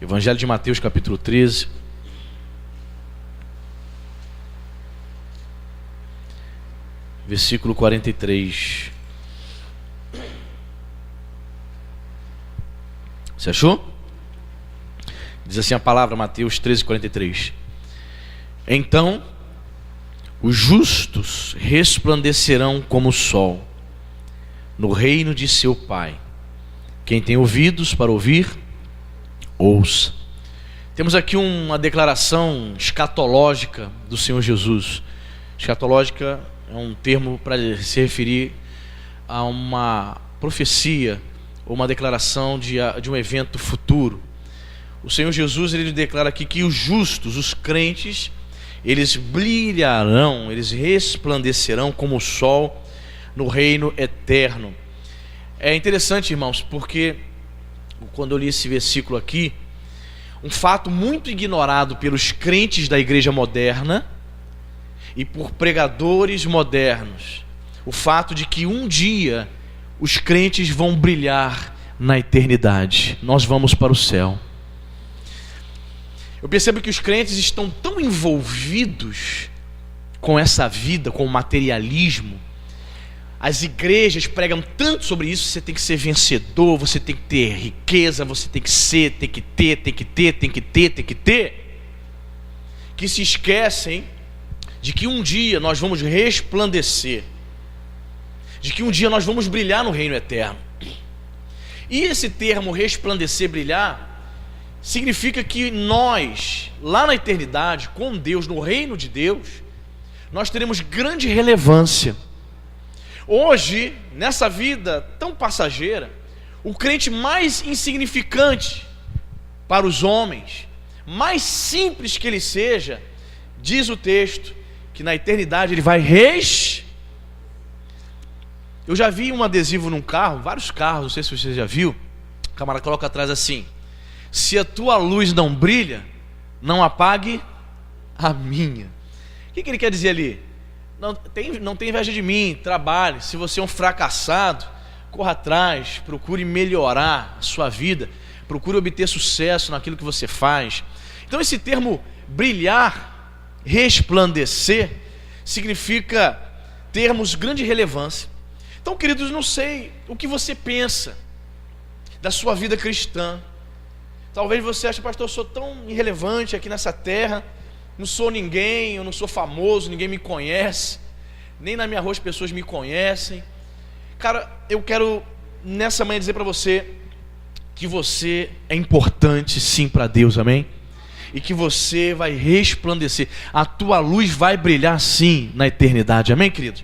Evangelho de Mateus, capítulo 13. Versículo 43. Você achou? Diz assim a palavra, Mateus 13, 43. Então, os justos resplandecerão como o sol no reino de seu Pai. Quem tem ouvidos para ouvir, ouça. Temos aqui uma declaração escatológica do Senhor Jesus. Escatológica é um termo para se referir a uma profecia ou uma declaração de um evento futuro. O Senhor Jesus, ele declara aqui que os justos, os crentes, eles brilharão, eles resplandecerão como o sol no reino eterno. É interessante, irmãos, porque quando eu li esse versículo aqui, um fato muito ignorado pelos crentes da igreja moderna e por pregadores modernos, o fato de que um dia os crentes vão brilhar na eternidade. Nós vamos para o céu. Eu percebo que os crentes estão tão envolvidos com essa vida, com o materialismo. As igrejas pregam tanto sobre isso. Você tem que ser vencedor, você tem que ter riqueza, você tem que ser, tem que ter, que se esquecem de que um dia nós vamos resplandecer, de que um dia nós vamos brilhar no reino eterno. E esse termo resplandecer, brilhar, significa que nós, lá na eternidade, com Deus, no reino de Deus, nós teremos grande relevância. Hoje, nessa vida tão passageira, o crente mais insignificante para os homens, mais simples que ele seja, diz o texto, que na eternidade ele vai Eu já vi um adesivo num carro, vários carros, não sei se você já viu, o camarada coloca atrás assim: se a tua luz não brilha, não apague a minha. O que ele quer dizer ali? Não tem inveja de mim, trabalhe. Se você é um fracassado, corra atrás, procure melhorar a sua vida, procure obter sucesso naquilo que você faz. Então esse termo brilhar, resplandecer, significa termos grande relevância. Então, queridos, não sei o que você pensa da sua vida cristã. Talvez você ache: pastor, eu sou tão irrelevante aqui nessa terra, não sou ninguém, eu não sou famoso, ninguém me conhece, nem na minha rua as pessoas me conhecem. Cara, eu quero nessa manhã dizer para você que você é importante sim para Deus, amém? E que você vai resplandecer, a tua luz vai brilhar sim na eternidade, amém, querido?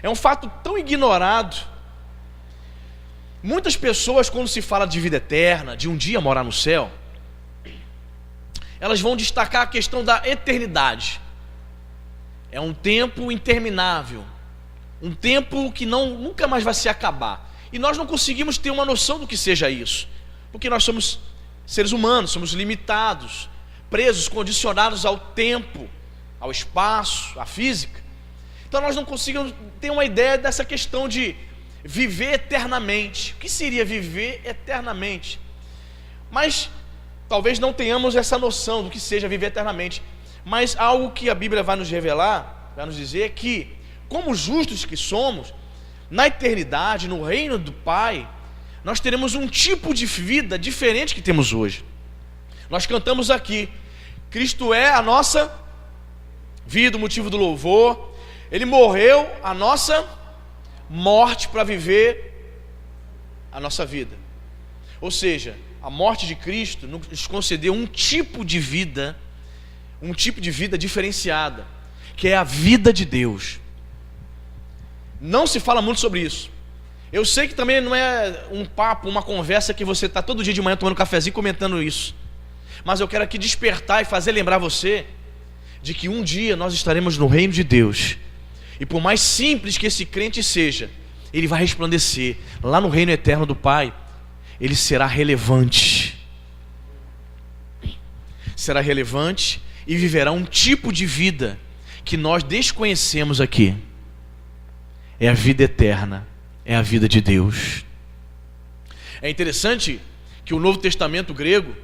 É um fato tão ignorado. Muitas pessoas, quando se fala de vida eterna, de um dia morar no céu, elas vão destacar a questão da eternidade. É um tempo interminável, um tempo que nunca mais vai se acabar. E nós não conseguimos ter uma noção do que seja isso, porque nós somos seres humanos, somos limitados, presos, condicionados ao tempo, ao espaço, à física. Então nós não conseguimos ter uma ideia dessa questão de viver eternamente. O que seria viver eternamente? Mas talvez não tenhamos essa noção do que seja viver eternamente. Mas algo que a Bíblia vai nos revelar, vai nos dizer que, como justos que somos, na eternidade, no reino do Pai, nós teremos um tipo de vida diferente que temos hoje. Nós cantamos aqui: Cristo é a nossa vida, o motivo do louvor. Ele morreu a nossa morte para viver a nossa vida. Ou seja, a morte de Cristo nos concedeu um tipo de vida diferenciada, que é a vida de Deus. Não se fala muito sobre isso. Eu sei que também não é um papo, uma conversa que você está todo dia de manhã tomando um cafezinho comentando isso. Mas eu quero aqui despertar e fazer lembrar você de que um dia nós estaremos no reino de Deus. E por mais simples que esse crente seja, ele vai resplandecer lá no reino eterno do Pai. Ele será relevante. Será relevante e viverá um tipo de vida que nós desconhecemos aqui. É a vida eterna, é a vida de Deus. É interessante que o Novo Testamento grego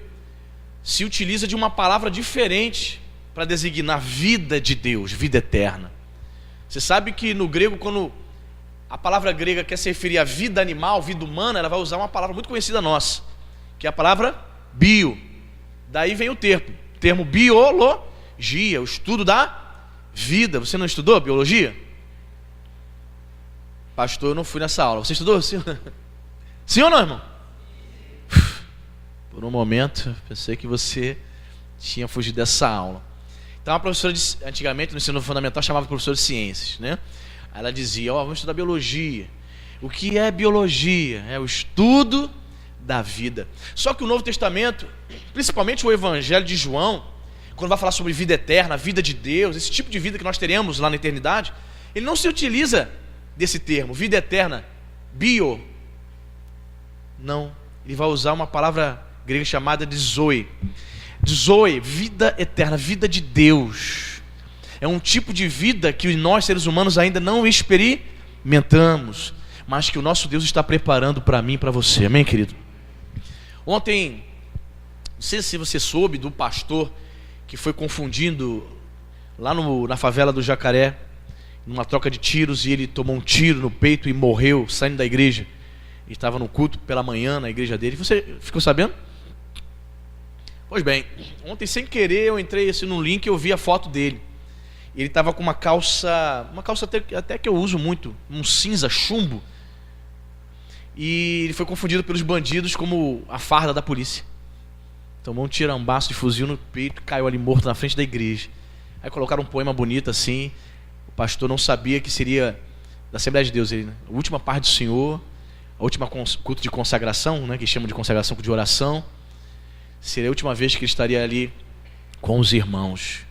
se utiliza de uma palavra diferente para designar vida de Deus, vida eterna. Você sabe que no grego, quando a palavra grega quer se referir à vida animal, vida humana, ela vai usar uma palavra muito conhecida nossa, que é a palavra bio. Daí vem o termo biologia, o estudo da vida. Você não estudou biologia? Pastor, eu não fui nessa aula. Você estudou? Sim, sim ou não, irmão? Por um momento, pensei que você tinha fugido dessa aula. Então, a professora, antigamente, no ensino fundamental, chamava professora de ciências, né? Aí ela dizia, vamos estudar biologia. O que é biologia? É o estudo da vida. Só que o Novo Testamento, principalmente o Evangelho de João, quando vai falar sobre vida eterna, vida de Deus, esse tipo de vida que nós teremos lá na eternidade, ele não se utiliza desse termo, vida eterna, bio. Não, ele vai usar uma palavra grega chamada de zoe. Zoe, vida eterna, vida de Deus. É um tipo de vida que nós, seres humanos, ainda não experimentamos, mas que o nosso Deus está preparando para mim e para você. Amém, querido? Ontem, não sei se você soube do pastor que foi confundindo lá na favela do Jacaré, numa troca de tiros, e ele tomou um tiro no peito e morreu saindo da igreja. Ele estava no culto pela manhã na igreja dele. Você ficou sabendo? Pois bem, ontem sem querer eu entrei assim no link e eu vi a foto dele. Ele estava com uma calça até que eu uso muito, um cinza chumbo. E ele foi confundido pelos bandidos como a farda da polícia. Tomou um tirambaço de fuzil no peito, caiu ali morto na frente da igreja. Aí colocaram um poema bonito assim. O pastor não sabia que seria da Assembleia de Deus, ele, né? A última parte do Senhor, a última culto de consagração, né, que chamam de consagração de oração. Seria a última vez que ele estaria ali com os irmãos.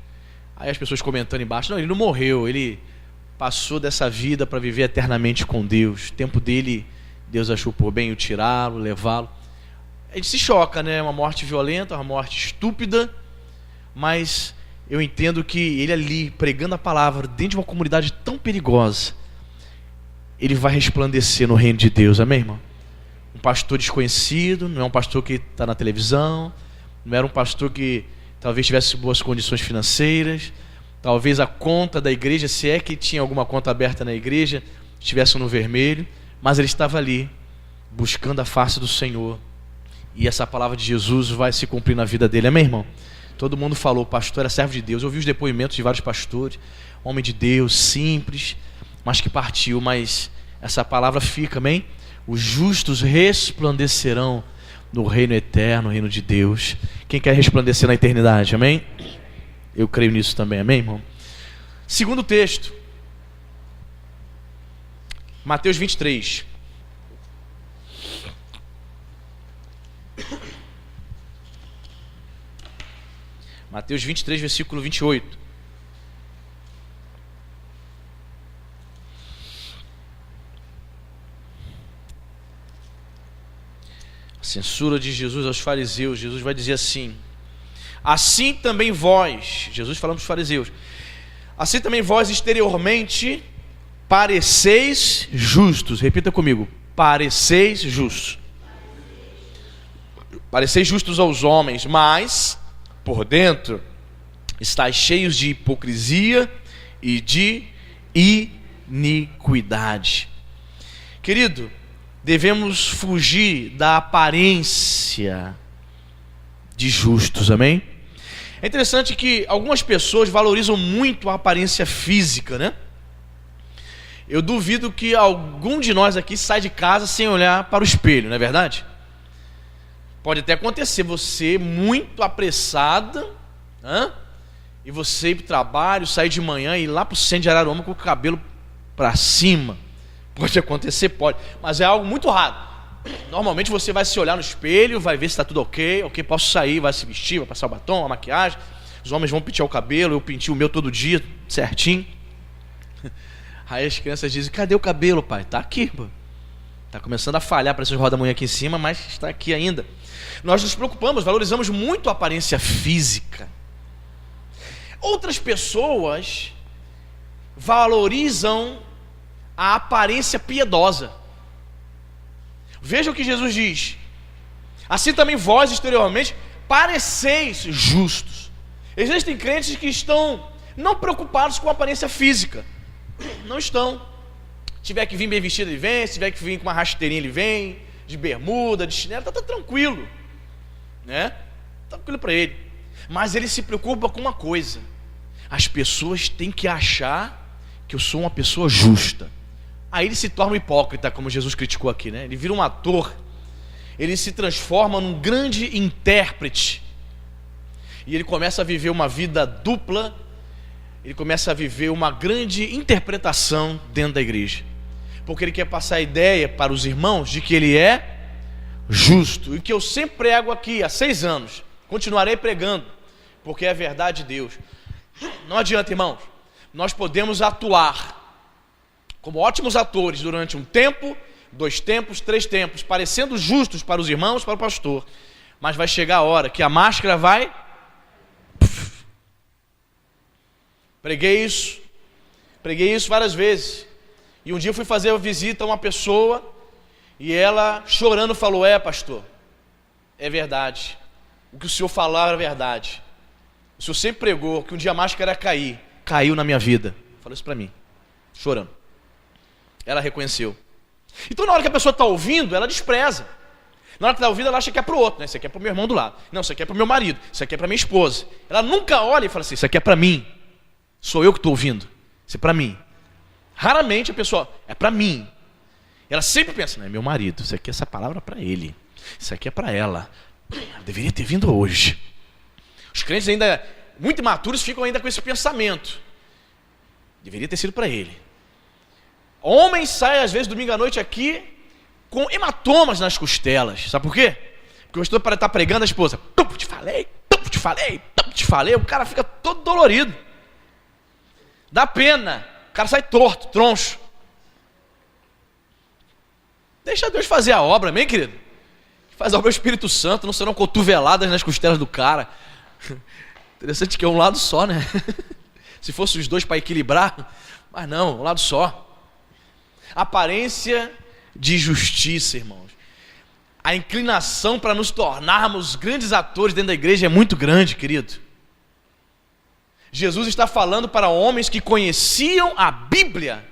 Aí as pessoas comentando embaixo, não, ele não morreu, ele passou dessa vida para viver eternamente com Deus. O tempo dele, Deus achou por bem o tirá-lo, levá-lo. A gente se choca, né? Uma morte violenta, uma morte estúpida, mas eu entendo que ele ali, pregando a palavra, dentro de uma comunidade tão perigosa, ele vai resplandecer no reino de Deus, amém, irmão? Um pastor desconhecido, não é um pastor que está na televisão, não era um pastor que talvez tivesse boas condições financeiras, talvez a conta da igreja, se é que tinha alguma conta aberta na igreja, estivesse no vermelho, mas ele estava ali, buscando a face do Senhor, e essa palavra de Jesus vai se cumprir na vida dele, amém, irmão? Todo mundo falou, o pastor era servo de Deus. Eu ouvi os depoimentos de vários pastores, homem de Deus, simples, mas que partiu, mas essa palavra fica, amém? Os justos resplandecerão no reino eterno, no reino de Deus. Quem quer resplandecer na eternidade, amém? Eu creio nisso também, amém, irmão? Segundo texto, Mateus 23. Mateus 23, versículo 28. A censura de Jesus aos fariseus. Jesus vai dizer assim: assim também vós, Jesus falando para os fariseus, assim também vós exteriormente pareceis justos. Repita comigo: pareceis justos. Pareceis justos aos homens, mas por dentro estáis cheios de hipocrisia e de iniquidade. Querido, devemos fugir da aparência de justos, amém? É interessante que algumas pessoas valorizam muito a aparência física, né? Eu duvido que algum de nós aqui sai de casa sem olhar para o espelho, não é verdade? Pode até acontecer, você muito apressada, e você ir para o trabalho, sair de manhã e ir lá para o centro de Araruama com o cabelo para cima. Pode acontecer, pode, mas é algo muito raro. Normalmente você vai se olhar no espelho, vai ver se está tudo ok, posso sair, vai se vestir, vai passar o batom, a maquiagem. Os homens vão pentear o cabelo, eu penteo o meu todo dia, certinho. Aí as crianças dizem: cadê o cabelo, pai? Está aqui, pô. Está começando a falhar para essas roda-moinha aqui em cima, mas está aqui ainda. Nós nos preocupamos, valorizamos muito a aparência física. Outras pessoas valorizam a aparência piedosa. Veja o que Jesus diz: assim também vós exteriormente pareceis justos. Existem crentes que estão não preocupados com a aparência física. Não estão. Se tiver que vir bem vestido, ele vem. Se tiver que vir com uma rasteirinha, ele vem. De bermuda, de chinelo, tá tranquilo, né? Tranquilo para ele. Mas ele se preocupa com uma coisa: as pessoas têm que achar que eu sou uma pessoa justa. Aí ele se torna um hipócrita, como Jesus criticou aqui, né? Ele vira um ator. Ele se transforma num grande intérprete. E ele começa a viver uma vida dupla. Ele começa a viver uma grande interpretação dentro da igreja. Porque ele quer passar a ideia para os irmãos de que ele é justo. E que eu sempre prego aqui há 6 anos. Continuarei pregando, porque é a verdade de Deus. Não adianta, irmãos. Nós podemos atuar como ótimos atores durante um tempo, 2 tempos, 3 tempos, parecendo justos para os irmãos, para o pastor. Mas vai chegar a hora que a máscara vai... Preguei isso várias vezes. E um dia eu fui fazer uma visita a uma pessoa e ela, chorando, falou: pastor, é verdade. O que o senhor falava é verdade. O senhor sempre pregou que um dia a máscara ia cair. Caiu na minha vida. Falou isso para mim, chorando. Ela reconheceu. Então na hora que a pessoa está ouvindo, ela despreza. Na hora que está ouvindo, ela acha que é para o outro, né? Isso aqui é para o meu irmão do lado. Não, isso aqui é para o meu marido. Isso aqui é para minha esposa. Ela nunca olha e fala assim: isso aqui é para mim. Sou eu que estou ouvindo. Isso é para mim. Raramente a pessoa, é para mim. Ela sempre pensa: não, é meu marido, isso aqui, essa palavra é para ele. Isso aqui é para ela. Eu deveria ter vindo hoje. Os crentes ainda, muito imaturos, ficam ainda com esse pensamento. Deveria ter sido para ele. Homens saem às vezes domingo à noite aqui com hematomas nas costelas. Sabe por quê? Porque eu estou para estar pregando a esposa. Te falei. O cara fica todo dolorido. Dá pena. O cara sai torto, troncho. Deixa Deus fazer a obra, amém, querido? Faz a obra do Espírito Santo, não serão cotoveladas nas costelas do cara. Interessante que é um lado só, né? Se fosse os dois para equilibrar, mas não, um lado só. Aparência de justiça, irmãos. A inclinação para nos tornarmos grandes atores dentro da igreja é muito grande, querido. Jesus está falando para homens que conheciam a Bíblia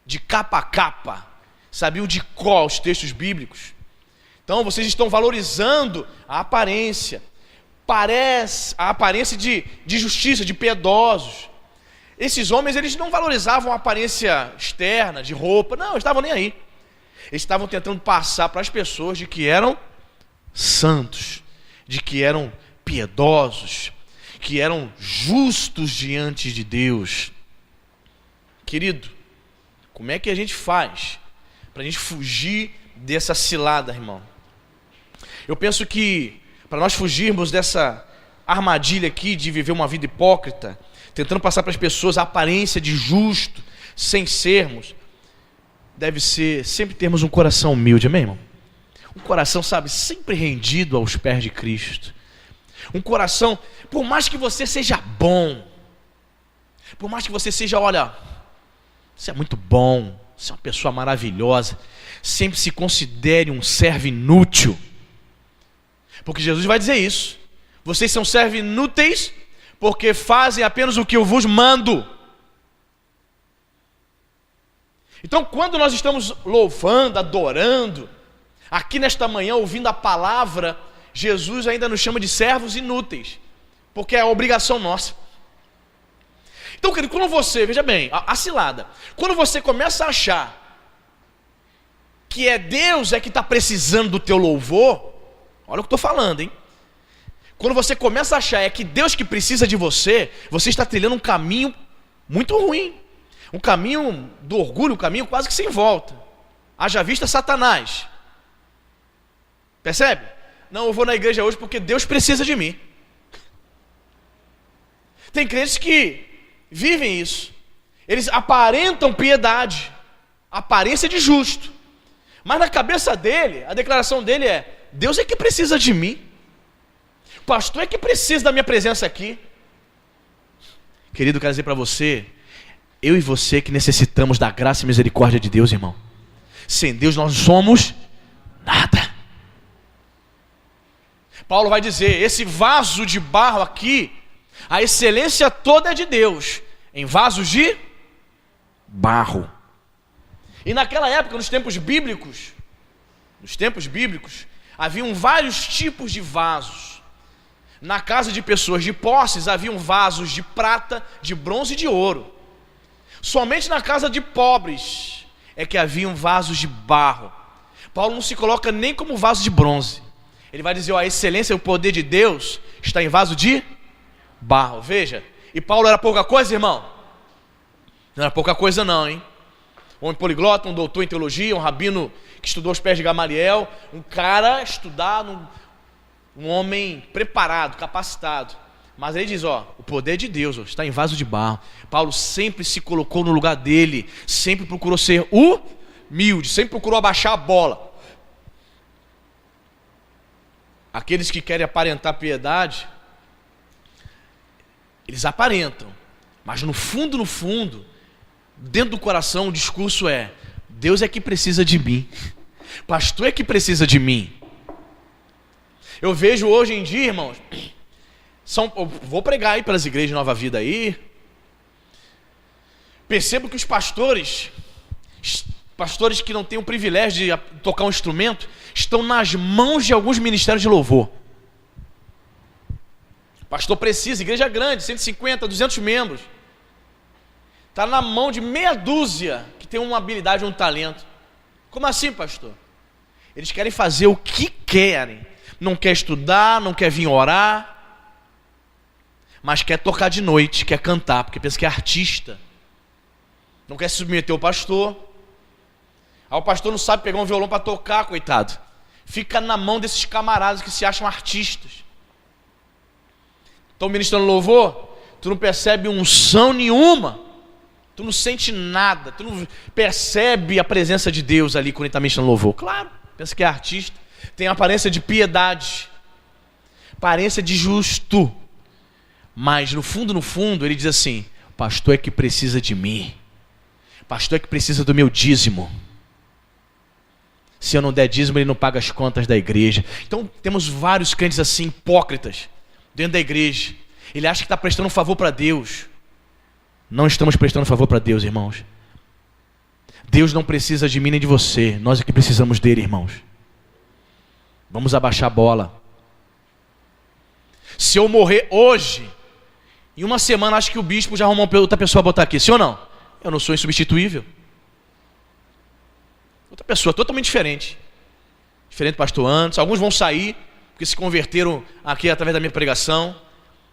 de capa a capa, sabiam de cor os textos bíblicos. Então vocês estão valorizando a aparência, a aparência de justiça, de piedosos. Esses homens, eles não valorizavam a aparência externa, de roupa, não, eles estavam nem aí. Eles estavam tentando passar para as pessoas de que eram santos, de que eram piedosos, que eram justos diante de Deus. Querido, como é que a gente faz para a gente fugir dessa cilada, irmão? Eu penso que para nós fugirmos dessa armadilha aqui de viver uma vida hipócrita, tentando passar para as pessoas a aparência de justo, sem sermos, deve ser sempre termos um coração humilde, amém, irmão? Um coração, sabe, sempre rendido aos pés de Cristo. Um coração, por mais que você seja bom, por mais que você seja, olha, você é muito bom, você é uma pessoa maravilhosa, sempre se considere um servo inútil. Porque Jesus vai dizer isso. Vocês são servos inúteis porque fazem apenas o que eu vos mando. Então, quando nós estamos louvando, adorando, aqui nesta manhã, ouvindo a palavra, Jesus ainda nos chama de servos inúteis, porque é a obrigação nossa. Então, querido, quando você, veja bem, a cilada, quando você começa a achar que é Deus que está precisando do teu louvor, olha o que eu estou falando, hein? Quando você começa a achar que Deus que precisa de você, você está trilhando um caminho muito ruim. Um caminho do orgulho, um caminho quase que sem volta. Haja vista Satanás. Percebe? Não, eu vou na igreja hoje porque Deus precisa de mim. Tem crentes que vivem isso. Eles aparentam piedade, aparência de justo. Mas na cabeça dele, a declaração dele é: Deus é que precisa de mim. O pastor é que precisa da minha presença aqui. Querido, eu quero dizer para você, eu e você que necessitamos da graça e misericórdia de Deus, irmão. Sem Deus nós não somos nada. Paulo vai dizer: esse vaso de barro aqui, a excelência toda é de Deus, em vasos de barro. E naquela época, nos tempos bíblicos, haviam vários tipos de vasos. Na casa de pessoas de posses, haviam vasos de prata, de bronze e de ouro. Somente na casa de pobres é que haviam vasos de barro. Paulo não se coloca nem como vaso de bronze. Ele vai dizer: a excelência e o poder de Deus está em vaso de barro. Veja, e Paulo era pouca coisa, irmão? Não era pouca coisa não, hein? Um homem poliglota, um doutor em teologia, um rabino que estudou aos pés de Gamaliel, um cara estudado, um homem preparado, capacitado. Mas ele diz: o poder de Deus está em vaso de barro. Paulo sempre se colocou no lugar dele, sempre procurou ser humilde, sempre procurou abaixar a bola. Aqueles que querem aparentar piedade, eles aparentam, mas no fundo, dentro do coração, o discurso é: Deus é que precisa de mim, pastor é que precisa de mim. Eu vejo hoje em dia, irmãos, eu vou pregar aí pelas igrejas de Nova Vida aí, percebo que os pastores que não têm o privilégio de tocar um instrumento, estão nas mãos de alguns ministérios de louvor. Pastor precisa, igreja grande, 150, 200 membros, está na mão de meia dúzia que tem uma habilidade, um talento. Como assim, pastor? Eles querem fazer o que querem, não quer estudar, não quer vir orar, mas quer tocar de noite, quer cantar, porque pensa que é artista, não quer se submeter ao pastor. Aí o pastor não sabe pegar um violão para tocar, coitado, fica na mão desses camaradas que se acham artistas. Estão ministrando louvor, tu não percebe unção nenhuma, tu não sente nada, tu não percebe a presença de Deus ali quando ele está ministrando louvor. Claro, pensa que é artista, tem aparência de piedade, aparência de justo, mas no fundo ele diz assim: pastor é que precisa de mim, pastor é que precisa do meu dízimo. Se eu não der dízimo, ele não paga as contas da igreja. Então temos vários crentes assim, hipócritas, dentro da igreja. Ele acha que está prestando um favor para Deus. Não estamos prestando favor para Deus, irmãos. Deus não precisa de mim nem de você, nós é que precisamos dele, irmãos. Vamos abaixar a bola. Se eu morrer hoje, em uma semana, acho que o bispo já arrumou outra pessoa a botar aqui, sim ou não? Eu não sou insubstituível. Outra pessoa totalmente diferente do pastor antes. Alguns vão sair porque se converteram aqui através da minha pregação,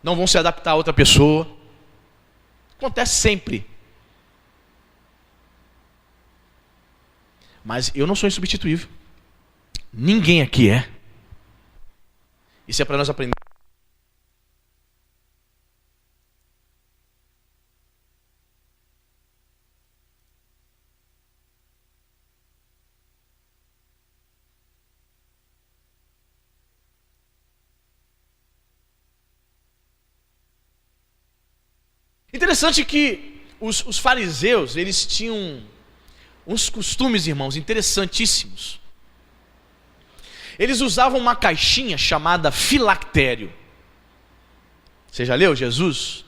não vão se adaptar a outra pessoa. Acontece sempre. Mas eu não sou insubstituível. Ninguém aqui é. Isso é para nós aprender. Interessante que os fariseus, eles tinham uns costumes, irmãos, interessantíssimos. Eles usavam uma caixinha chamada filactério. Você já leu Jesus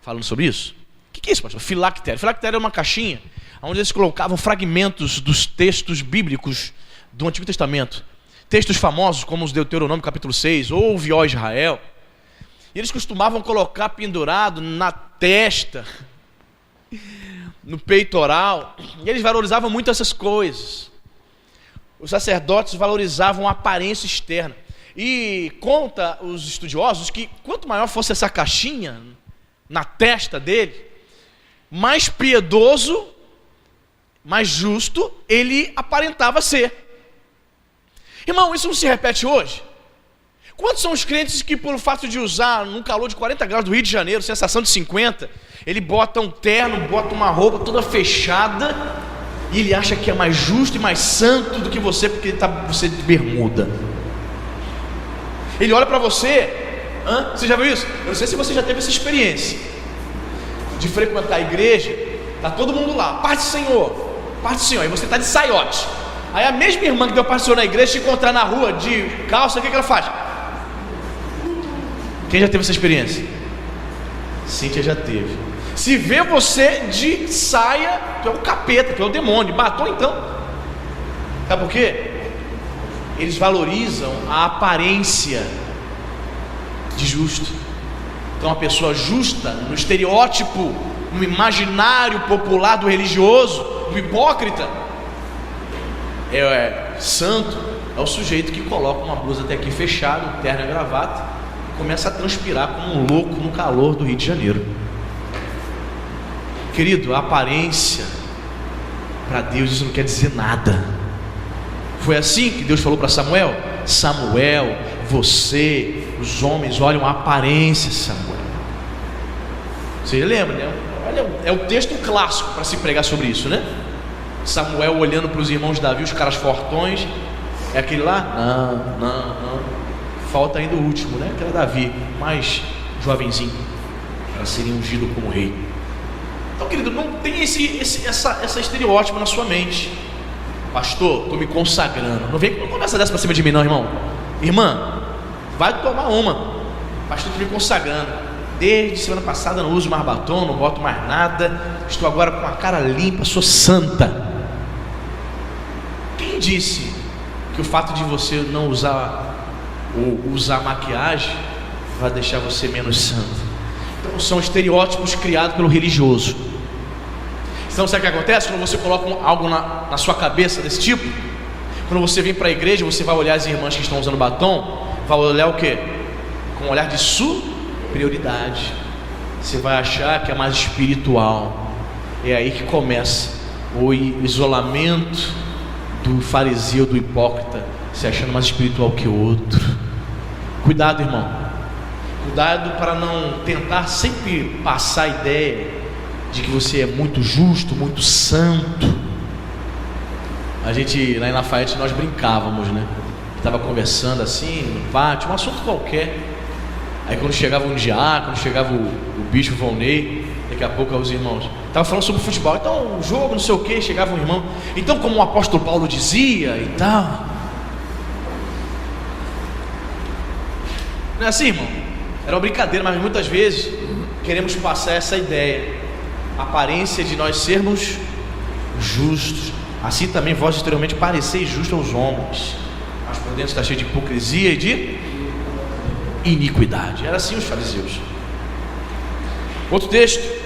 falando sobre isso? O que é isso, pastor? Filactério. Filactério é uma caixinha onde eles colocavam fragmentos dos textos bíblicos do Antigo Testamento. Textos famosos como os Deuteronômio capítulo 6, ouve, ó Israel. E eles costumavam colocar pendurado na testa, no peitoral, e eles valorizavam muito essas coisas. Os sacerdotes valorizavam a aparência externa. E conta os estudiosos que quanto maior fosse essa caixinha na testa dele, mais piedoso, mais justo ele aparentava ser. Irmão, isso não se repete hoje? Quantos são os crentes que, pelo fato de usar num calor de 40 graus do Rio de Janeiro, sensação de 50, ele bota um terno, bota uma roupa toda fechada, e ele acha que é mais justo e mais santo do que você, porque você de bermuda. Ele olha para você, você já viu isso? Eu não sei se você já teve essa experiência de frequentar a igreja, tá todo mundo lá, paz do Senhor, e você tá de saiote. Aí a mesma irmã que deu paz do Senhor na igreja, te encontrar na rua de calça, o que ela faz? Quem já teve essa experiência? Cíntia já teve. Se vê você de saia, tu é o capeta, tu é o demônio. Batom então. Sabe por quê? Eles valorizam a aparência de justo. Então a pessoa justa, no estereótipo, no imaginário popular do religioso, do hipócrita, santo, é o sujeito que coloca uma blusa até aqui fechada, um terno e gravata, e começa a transpirar como um louco no calor do Rio de Janeiro. Querido, a aparência para Deus isso não quer dizer nada. Foi assim que Deus falou para Samuel: Samuel, você, os homens olham a aparência, Samuel. Você lembra, né? Olha, é o texto clássico para se pregar sobre isso, né? Samuel olhando para os irmãos de Davi, os caras fortões. É aquele lá? Não. Falta ainda o último, né? Que era Davi, mais jovenzinho, para ser ungido como rei. Então, querido, não tem essa estereótipo na sua mente. Pastor, estou me consagrando. Não vem com uma conversa dessa para cima de mim não, irmão. Irmã, vai tomar uma. Pastor, estou me consagrando. Desde semana passada não uso mais batom, não boto mais nada. Estou agora com a cara limpa, sou santa. Quem disse que o fato de você não usar ou usar maquiagem vai deixar você menos santo? Então são estereótipos criados pelo religioso. Então sabe o que acontece? Quando você coloca algo na sua cabeça desse tipo, quando você vem para a igreja, você vai olhar as irmãs que estão usando batom, vai olhar o quê? Com um olhar de superioridade. Você vai achar que é mais espiritual. É aí que começa o isolamento do fariseu, do hipócrita, se achando mais espiritual que o outro. Cuidado, irmão. Cuidado para não tentar sempre passar a ideia de que você é muito justo, muito santo. A gente lá em Lafayette nós brincávamos, né? Estava conversando assim no pátio, um assunto qualquer. Aí quando chegava um diácono, chegava o bispo Volney, daqui a pouco os irmãos estava falando sobre futebol, então o jogo, não sei o que, chegava um irmão, então como o apóstolo Paulo dizia e tal. Não é assim, irmão? Era uma brincadeira, mas muitas vezes queremos passar essa ideia, a aparência de nós sermos justos. Assim também vós exteriormente pareceis justos aos homens, mas por dentro está cheio de hipocrisia e de iniquidade. Era assim os fariseus. Outro texto,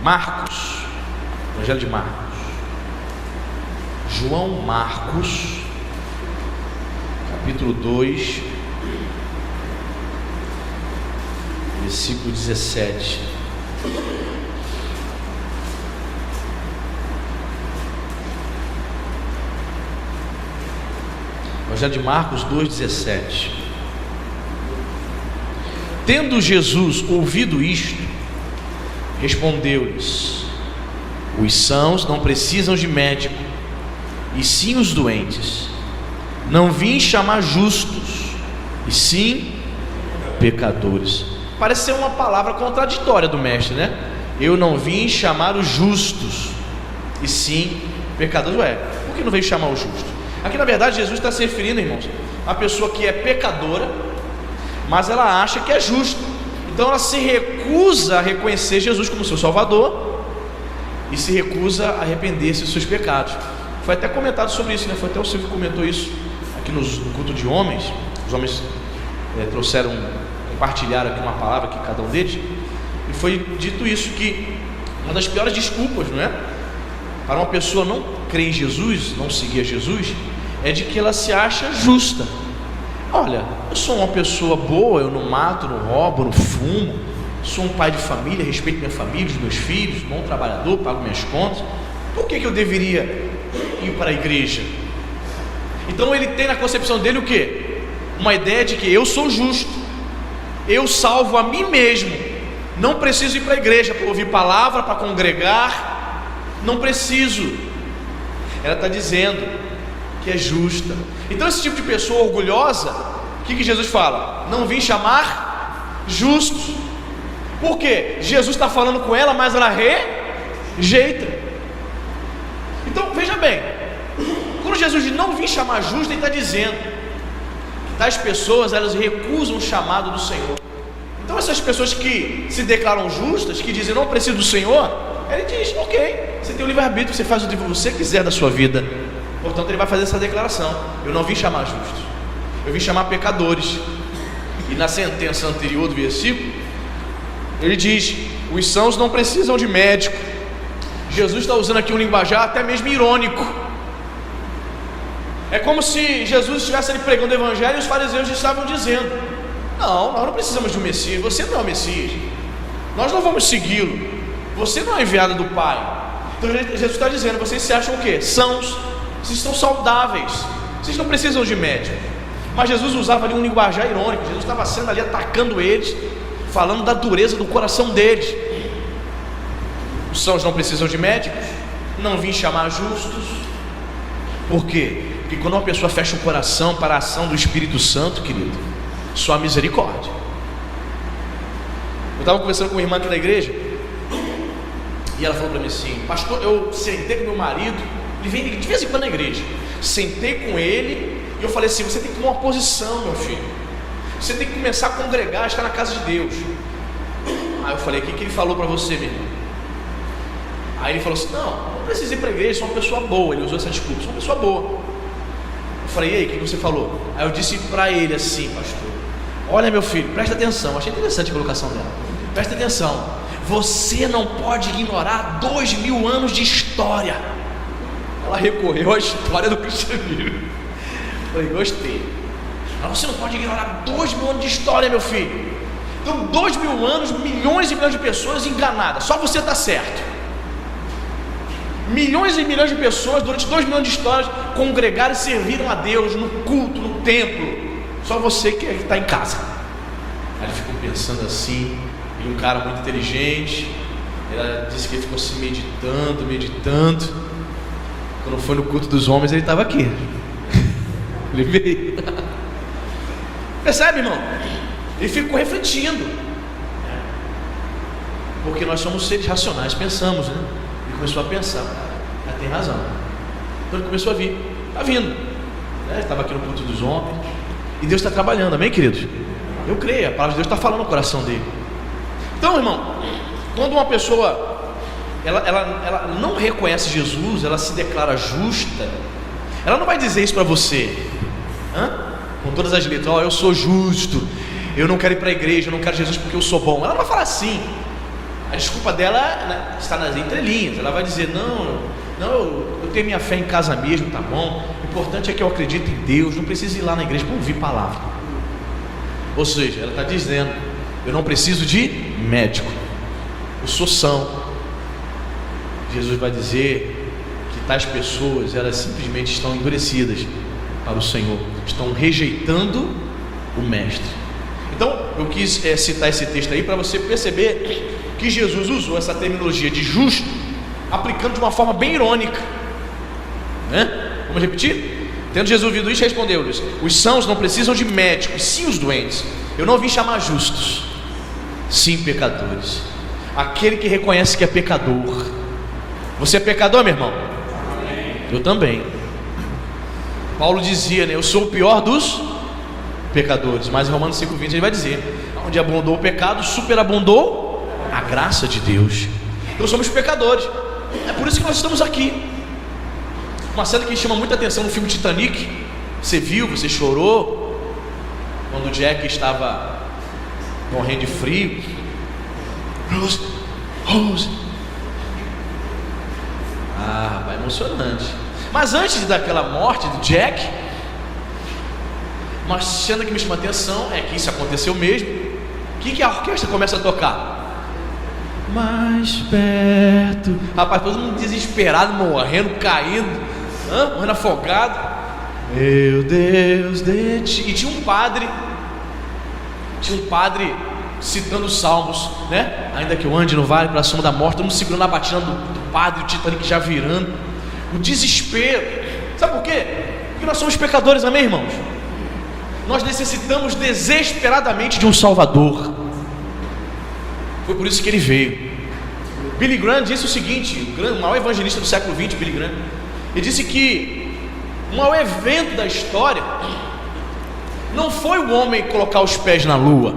Marcos, Evangelho de Marcos, João Marcos, capítulo 2, versículo 17. Evangelho de Marcos 2,17. Tendo Jesus ouvido isto, respondeu-lhes: os sãos não precisam de médico, e sim os doentes. Não vim chamar justos, e sim pecadores. Parece ser uma palavra contraditória do mestre, né? Eu não vim chamar os justos, e sim pecadores. Ué, por que não veio chamar o justo? Aqui na verdade Jesus está se referindo, irmãos, a uma pessoa que é pecadora, mas ela acha que é justa. Então ela se recusa a reconhecer Jesus como seu Salvador e se recusa a arrepender-se dos seus pecados. Foi até comentado sobre isso, né? Foi até o Silvio que comentou isso aqui no culto de homens. Os homens compartilharam aqui uma palavra aqui, cada um deles, e foi dito isso, que uma das piores desculpas, não é? Para uma pessoa não crer em Jesus, não seguir a Jesus, é de que ela se acha justa. Olha, eu sou uma pessoa boa, eu não mato, não roubo, não fumo, sou um pai de família, respeito minha família, os meus filhos, bom trabalhador, pago minhas contas. Por que eu deveria ir para a igreja? Então ele tem na concepção dele o quê? Uma ideia de que eu sou justo, eu salvo a mim mesmo, não preciso ir para a igreja para ouvir palavra, para congregar, não preciso. Ela está dizendo que é justa. Então esse tipo de pessoa orgulhosa, o que Jesus fala? Não vim chamar justos. Por quê? Jesus está falando com ela, mas ela rejeita. Então veja bem, quando Jesus diz não vim chamar justo, ele está dizendo tais pessoas, elas recusam o chamado do Senhor. Então essas pessoas que se declaram justas, que dizem não preciso do Senhor, ele diz, ok, você tem o livre-arbítrio, você faz o que você quiser da sua vida. Portanto ele vai fazer essa declaração: eu não vim chamar justos, eu vim chamar pecadores. E na sentença anterior do versículo, ele diz, os sãos não precisam de médico. Jesus está usando aqui um linguajar até mesmo irônico. É como se Jesus estivesse ali pregando o evangelho e os fariseus estavam dizendo: não, nós não precisamos de um Messias, você não é o Messias, nós não vamos segui-lo, você não é enviado do Pai. Então Jesus está dizendo: vocês se acham o quê? Sãos, vocês estão saudáveis, vocês não precisam de médico. Mas Jesus usava ali um linguajar irônico. Jesus estava sendo ali atacando eles, falando da dureza do coração deles. Os sãos não precisam de médicos, não vim chamar justos. Por quê? Porque quando uma pessoa fecha o coração para a ação do Espírito Santo, querido, só há misericórdia. Eu estava conversando com uma irmã aqui da igreja, e ela falou para mim assim: pastor, eu sentei com meu marido, ele vem de vez em quando na igreja, sentei com ele, e eu falei assim: você tem que tomar uma posição, meu filho, você tem que começar a congregar, estar na casa de Deus. Aí eu falei: o que ele falou para você, meu irmão? Aí ele falou assim: não precisa ir para a igreja, sou uma pessoa boa. Ele usou essa desculpa: sou uma pessoa boa. Eu falei: e aí, o que você falou? Aí eu disse para ele assim: pastor, olha meu filho, presta atenção. Achei interessante a colocação dela. Presta atenção, você não pode ignorar 2000 anos de história. Ela recorreu à história do cristianismo. Eu falei: gostei. Mas você não pode ignorar 2000 anos de história, meu filho. Então 2000 anos, milhões e milhões de pessoas enganadas, só você está certo. Milhões e milhões de pessoas durante 2000 anos de história congregaram e serviram a Deus no culto, no templo. Só você que está em casa. Aí ele ficou pensando assim. Ele é um cara muito inteligente. Ela disse que ele ficou assim meditando. Quando foi no culto dos homens, ele estava aqui. Ele veio. Percebe, irmão? Ele ficou refletindo. Porque nós somos seres racionais, pensamos, né? Ele começou a pensar: tem razão. Então ele começou a vir, está vindo, né? Estava aqui no culto dos homens, e Deus está trabalhando, amém, queridos? Eu creio, a palavra de Deus está falando no coração dele. Então, irmão, quando uma pessoa ela não reconhece Jesus, ela se declara justa, ela não vai dizer isso para você, com todas as letras: eu sou justo, eu não quero ir para a igreja, eu não quero Jesus porque eu sou bom. Ela não vai falar assim. A desculpa dela, né, está nas entrelinhas. Ela vai dizer: não, eu tenho minha fé em casa mesmo, tá bom. O importante é que eu acredito em Deus, não preciso ir lá na igreja para ouvir palavra. Ou seja, ela está dizendo: eu não preciso de médico, eu sou são. Jesus vai dizer que tais pessoas, elas simplesmente estão endurecidas para o Senhor, estão rejeitando o Mestre. Então eu quis citar esse texto aí para você perceber que Jesus usou essa terminologia de justo, aplicando de uma forma bem irônica, né? Vamos repetir? Tendo Jesus ouvido isso, respondeu-lhes: os sãos não precisam de médicos, sim os doentes. Eu não vim chamar justos, sim pecadores. Aquele que reconhece que é pecador. Você é pecador, meu irmão? Amém. Eu também. Paulo dizia, né? Eu sou o pior dos pecadores. Mas em Romanos 5,20 ele vai dizer: onde abundou o pecado, superabundou a graça de Deus. Então somos pecadores. É por isso que nós estamos aqui. Uma cena que chama muita atenção no filme Titanic. Você viu, você chorou quando o Jack estava morrendo de frio. Rose. Rapaz, emocionante. Mas antes daquela morte do Jack, uma cena que me chama a atenção é que isso aconteceu mesmo. O que a orquestra começa a tocar? Mais perto. Rapaz, todo mundo desesperado, morrendo, caindo, morrendo afogado. Meu Deus de ti. E tinha um padre citando os salmos, né? Ainda que eu ande no vale pela sombra da morte, todo mundo segurando a batina do padre, o Titanic já virando. O desespero. Sabe por quê? Porque nós somos pecadores, amém, irmãos? Nós necessitamos desesperadamente de um Salvador. Foi por isso que ele veio. Billy Graham disse o seguinte, o maior evangelista do século XX, Billy Graham, ele disse que o maior evento da história Não foi o homem colocar os pés na lua,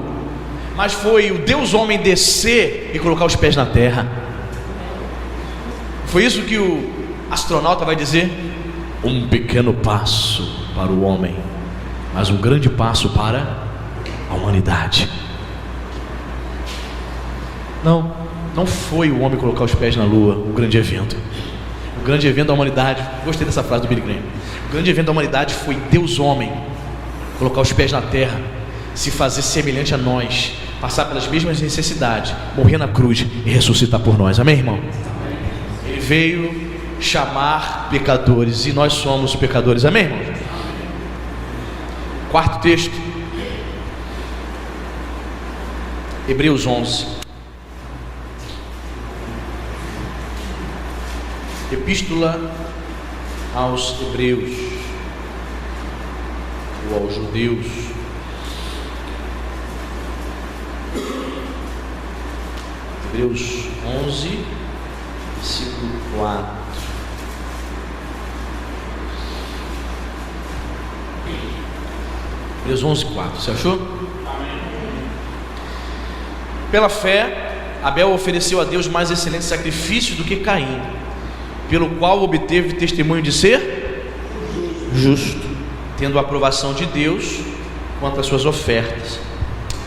mas foi o Deus homem descer e colocar os pés na terra. Foi isso que o astronauta vai dizer: um pequeno passo para o homem, mas um grande passo para a humanidade. Não foi o homem colocar os pés na lua o grande evento. O grande evento da humanidade, gostei dessa frase do Billy Graham, o grande evento da humanidade foi Deus homem colocar os pés na terra, se fazer semelhante a nós, passar pelas mesmas necessidades, morrer na cruz e ressuscitar por nós. Amém, irmão? Ele veio chamar pecadores, e nós somos pecadores. Amém, irmão? Quarto texto, Hebreus 11. Epístola aos Hebreus, ou aos judeus. Hebreus 11, versículo 4. Hebreus 11, 4. Você achou? Amém. Pela fé, Abel ofereceu a Deus mais excelente sacrifício do que Caim, pelo qual obteve testemunho de ser justo, tendo a aprovação de Deus quanto às suas ofertas.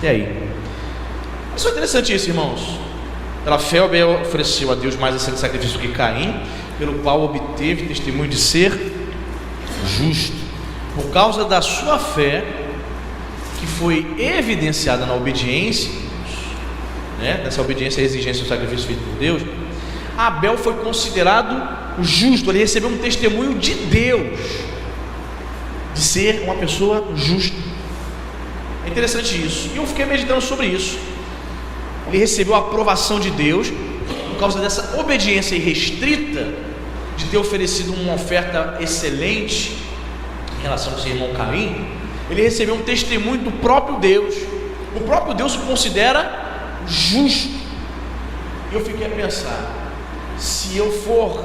E aí? Isso é interessante isso, irmãos. Pela fé, Abel ofereceu a Deus mais excelente sacrifício do que Caim, pelo qual obteve testemunho de ser justo, por causa da sua fé, que foi evidenciada na obediência, né? Nessa obediência à exigência do sacrifício feito por Deus. Abel foi considerado justo, ele recebeu um testemunho de Deus, de ser uma pessoa justa. É interessante isso, e eu fiquei meditando sobre isso. Ele recebeu a aprovação de Deus, por causa dessa obediência irrestrita, de ter oferecido uma oferta excelente, em relação ao seu irmão Caim. Ele recebeu um testemunho do próprio Deus. O próprio Deus o considera justo. E eu fiquei a pensar, se eu for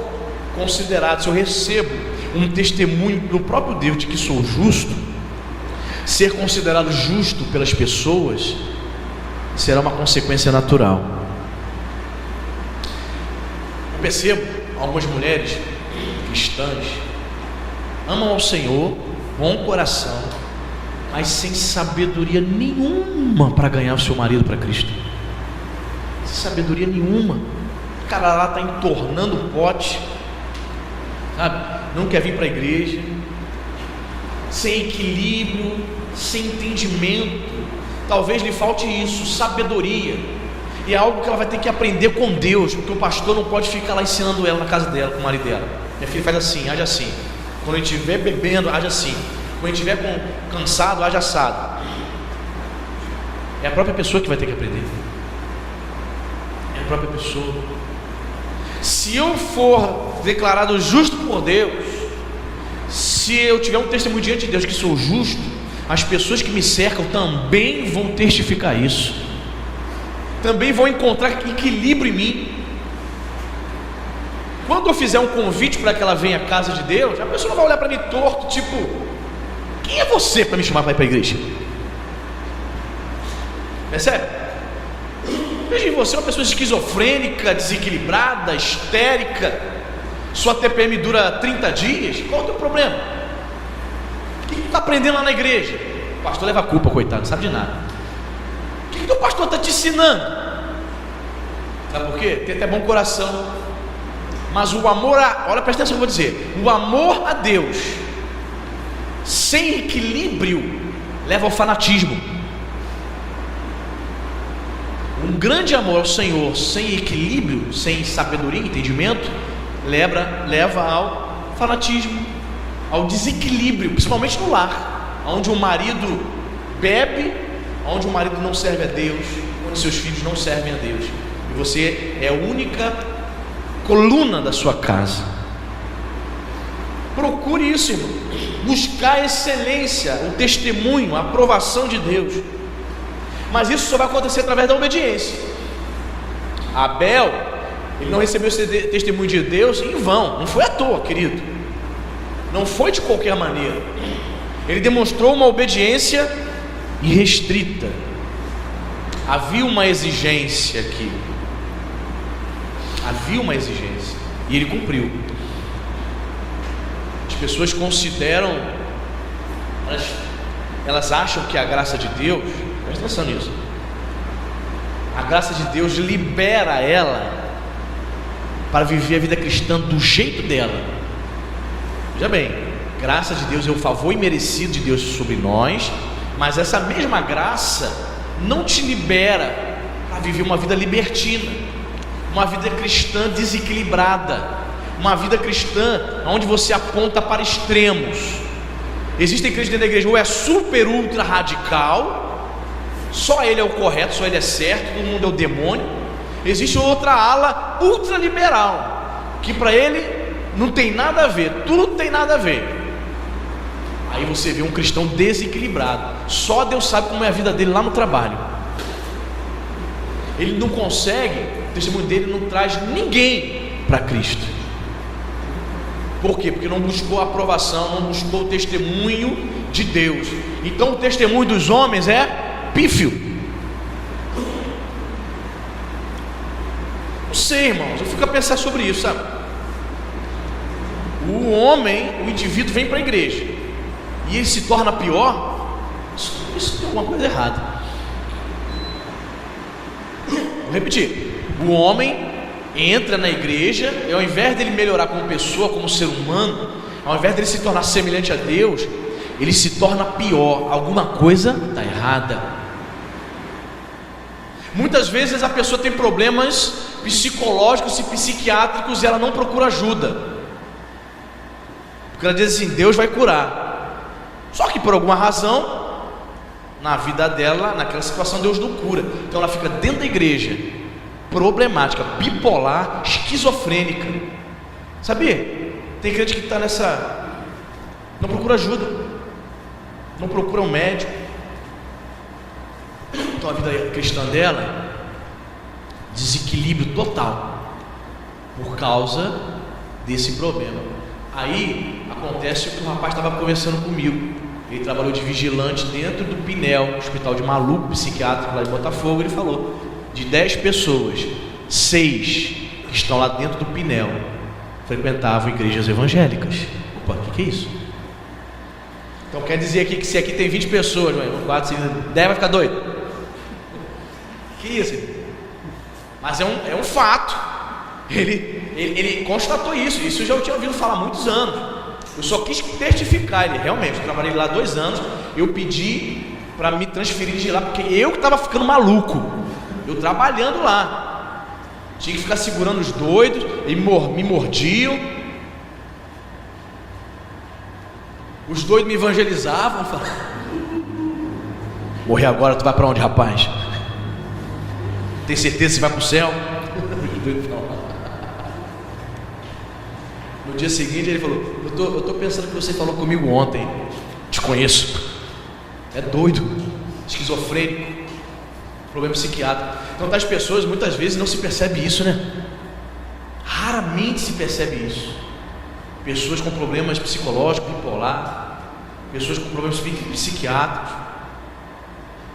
considerado, se eu recebo um testemunho do próprio Deus de que sou justo, ser considerado justo pelas pessoas será uma consequência natural. Eu percebo algumas mulheres cristãs amam ao Senhor, bom coração, mas sem sabedoria nenhuma para ganhar o seu marido para Cristo. Sem sabedoria nenhuma. O cara lá está entornando o pote, sabe? Não quer vir para a igreja, sem equilíbrio, sem entendimento. Talvez lhe falte isso, sabedoria. E é algo que ela vai ter que aprender com Deus, porque o pastor não pode ficar lá ensinando ela na casa dela, com o marido dela. Minha filha faz assim, age assim. Quando a gente estiver bebendo, age assim. Quando a gente estiver cansado, age assado. É a própria pessoa que vai ter que aprender. É a própria pessoa. Se eu for declarado justo por Deus, se eu tiver um testemunho diante de Deus que sou justo, as pessoas que me cercam também vão testificar isso, também vão encontrar equilíbrio em mim. Quando eu fizer um convite para que ela venha à casa de Deus, a pessoa não vai olhar para mim torto, tipo, quem é você para me chamar para ir para a igreja? Percebe? Veja em você uma pessoa esquizofrênica, desequilibrada, histérica, sua TPM dura 30 dias, qual é o teu problema? O que tu está aprendendo lá na igreja? O pastor leva a culpa, coitado, não sabe de nada. O que o pastor está te ensinando? Sabe por quê? Tem até bom coração, mas o amor olha, presta atenção no que eu vou dizer. O amor a Deus sem equilíbrio leva ao fanatismo. Um grande amor ao Senhor sem equilíbrio, sem sabedoria, entendimento, leva ao fanatismo, ao desequilíbrio, principalmente no lar, onde o marido bebe, onde o marido não serve a Deus, onde seus filhos não servem a Deus, e você é a única coluna da sua casa. Procure isso, irmão. Buscar a excelência, o testemunho, a aprovação de Deus. Mas isso só vai acontecer através da obediência. Abel, ele não recebeu esse testemunho de Deus em vão. Não foi à toa, querido. Não foi de qualquer maneira. Ele demonstrou uma obediência irrestrita. Havia uma exigência aqui. Havia uma exigência. E ele cumpriu. As pessoas consideram, elas acham que a graça de Deus, presta atenção nisso, a graça de Deus libera ela para viver a vida cristã do jeito dela. Veja bem, graça de Deus é o favor imerecido de Deus sobre nós, mas essa mesma graça não te libera para viver uma vida libertina, uma vida cristã desequilibrada, uma vida cristã onde você aponta para extremos. Existem crentes dentro da igreja, ou é super ultra radical, só ele é o correto, só ele é certo, todo mundo é o demônio. Existe outra ala ultra liberal, que para ele não tem nada a ver, tudo tem nada a ver. Aí você vê um cristão desequilibrado. Só Deus sabe como é a vida dele lá no trabalho. Ele não consegue, o testemunho dele não traz ninguém para Cristo. Por quê? Porque não buscou a aprovação, não buscou o testemunho de Deus. Então o testemunho dos homens é pífio. Não sei, irmãos, eu fico a pensar sobre isso, sabe? O homem, o indivíduo vem para a igreja e ele se torna pior. Isso tem alguma coisa errada. Vou repetir. O homem entra na igreja e ao invés dele melhorar como pessoa, como ser humano, ao invés dele se tornar semelhante a Deus, ele se torna pior. Alguma coisa está errada. Muitas vezes a pessoa tem problemas psicológicos e psiquiátricos e ela não procura ajuda, porque ela diz assim: Deus vai curar. Só que por alguma razão na vida dela, naquela situação, Deus não cura. Então ela fica dentro da igreja, problemática, bipolar, esquizofrênica. Sabia? Tem crente que está nessa, não procura ajuda, não procura um médico. Então a vida cristã dela, desequilíbrio total, por causa desse problema. Aí acontece o que o rapaz estava conversando comigo. Ele trabalhou de vigilante dentro do Pinel, hospital de maluco psiquiátrico lá de Botafogo. Ele falou: de 10 pessoas, 6 que estão lá dentro do Pinel frequentavam igrejas evangélicas. Opa, o que é isso? Então quer dizer aqui que se aqui tem 20 pessoas, 4, 5, 10 vai ficar doido? Que isso? Mas é um fato. Ele constatou isso. Isso eu já tinha ouvido falar há muitos anos. Eu só quis testificar. Ele realmente, eu trabalhei lá 2 anos. Eu pedi para me transferir de lá, porque eu que estava ficando maluco. Eu trabalhando lá, tinha que ficar segurando os doidos, e me mordiam. Os doidos me evangelizavam, falavam: morrer agora, tu vai para onde, rapaz? Tem certeza que você vai para o céu? No dia seguinte ele falou: eu tô pensando que você falou comigo ontem. Te conheço. É doido, esquizofrênico, problema psiquiátrico. Então tais pessoas muitas vezes não se percebe isso, né? Raramente se percebe isso. Pessoas com problemas psicológicos, bipolar, pessoas com problemas psiquiátricos,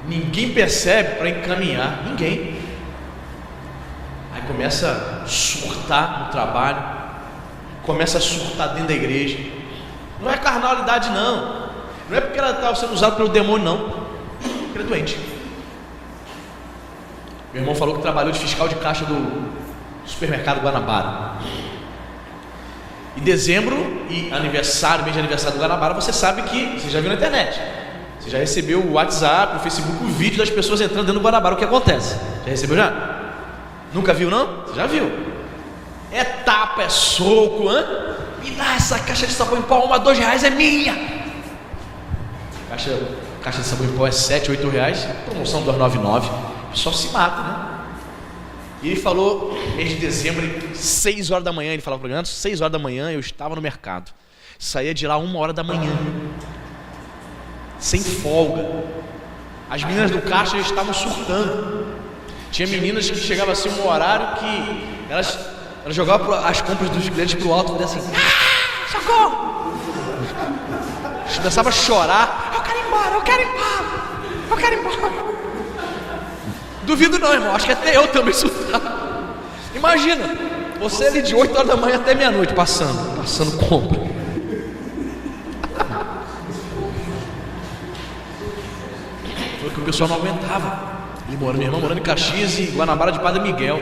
ninguém percebe para encaminhar, ninguém. Aí começa a surtar no trabalho, começa a surtar dentro da igreja. Não é carnalidade, não é porque ela está sendo usada pelo demônio, não, porque ela é doente. Meu irmão falou que trabalhou de fiscal de caixa do supermercado Guanabara. Em dezembro e aniversário, mês de aniversário do Guanabara, você sabe que, você já viu na internet, você já recebeu o WhatsApp, o Facebook, o vídeo das pessoas entrando dentro do Guanabara. O que acontece? Já recebeu já? Nunca viu, não? Você já viu? É tapa, é soco, hein? Me dá essa caixa de sabão em pó, R$2 é minha. Caixa de sabão em pó é R$7, R$8, promoção R$2,99. Só se mata, né? E ele falou, mês de dezembro, 6 horas da manhã, ele falava para mim: 6 horas da manhã eu estava no mercado, saía de lá 1 hora da manhã, sem folga. As meninas do caixa já estavam surtando. Tinha meninas que chegavam assim um horário que elas jogavam as compras dos clientes para o alto e faziam assim: socorro! começava a chorar. Eu quero ir embora, eu quero ir embora, eu quero ir embora. Duvido não, irmão, acho que até eu também surtava. Imagina, você ali de 8 horas da manhã até meia-noite passando compra. Foi que o pessoal não aguentava. Meu irmão morando em Caxias e Guanabara de Padre Miguel.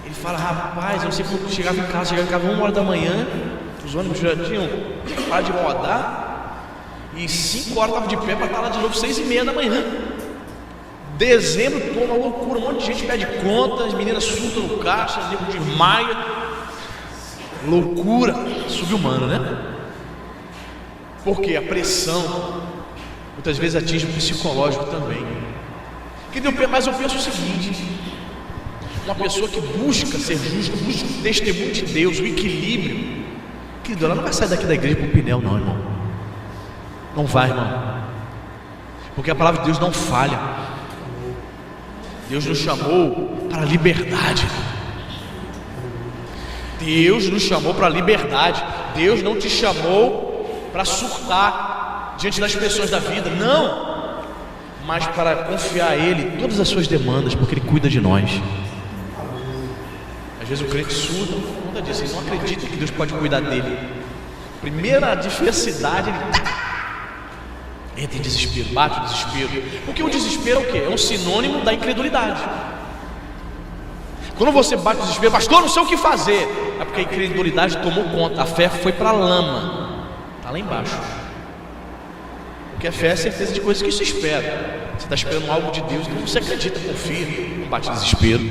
Ele fala, rapaz, eu não sei como chegava em casa 1 hora da manhã, os ônibus já tinham parado de rodar, e 5 horas estava de pé para estar lá de novo 6h30 da manhã. Dezembro, toda uma loucura, um monte de gente pede conta, as meninas surtam no caixa, nego desmaia. Loucura subhumana, né? Porque a pressão muitas vezes atinge o psicológico também. Mas eu penso o seguinte: uma pessoa que busca ser justa, busca o testemunho de Deus, o equilíbrio, querido, ela não vai sair daqui da igreja por pneu, não, irmão. Não vai, irmão. Porque a palavra de Deus não falha. Deus nos chamou para a liberdade. Deus nos chamou para a liberdade. Deus não te chamou para surtar diante das pressões da vida, não, mas para confiar a Ele todas as suas demandas, porque Ele cuida de nós. Às vezes o crente surda por conta disso, ele não acredita que Deus pode cuidar dele. Primeira adversidade, ele entra em desespero, bate o desespero. Porque o desespero é o quê? É um sinônimo da incredulidade. Quando você bate o desespero, pastor, não sei o que fazer, é porque a incredulidade tomou conta, a fé foi para a lama, está lá embaixo. Porque a fé é a certeza de coisas que se espera. Você está esperando algo de Deus, então você acredita, confia, não bate desespero.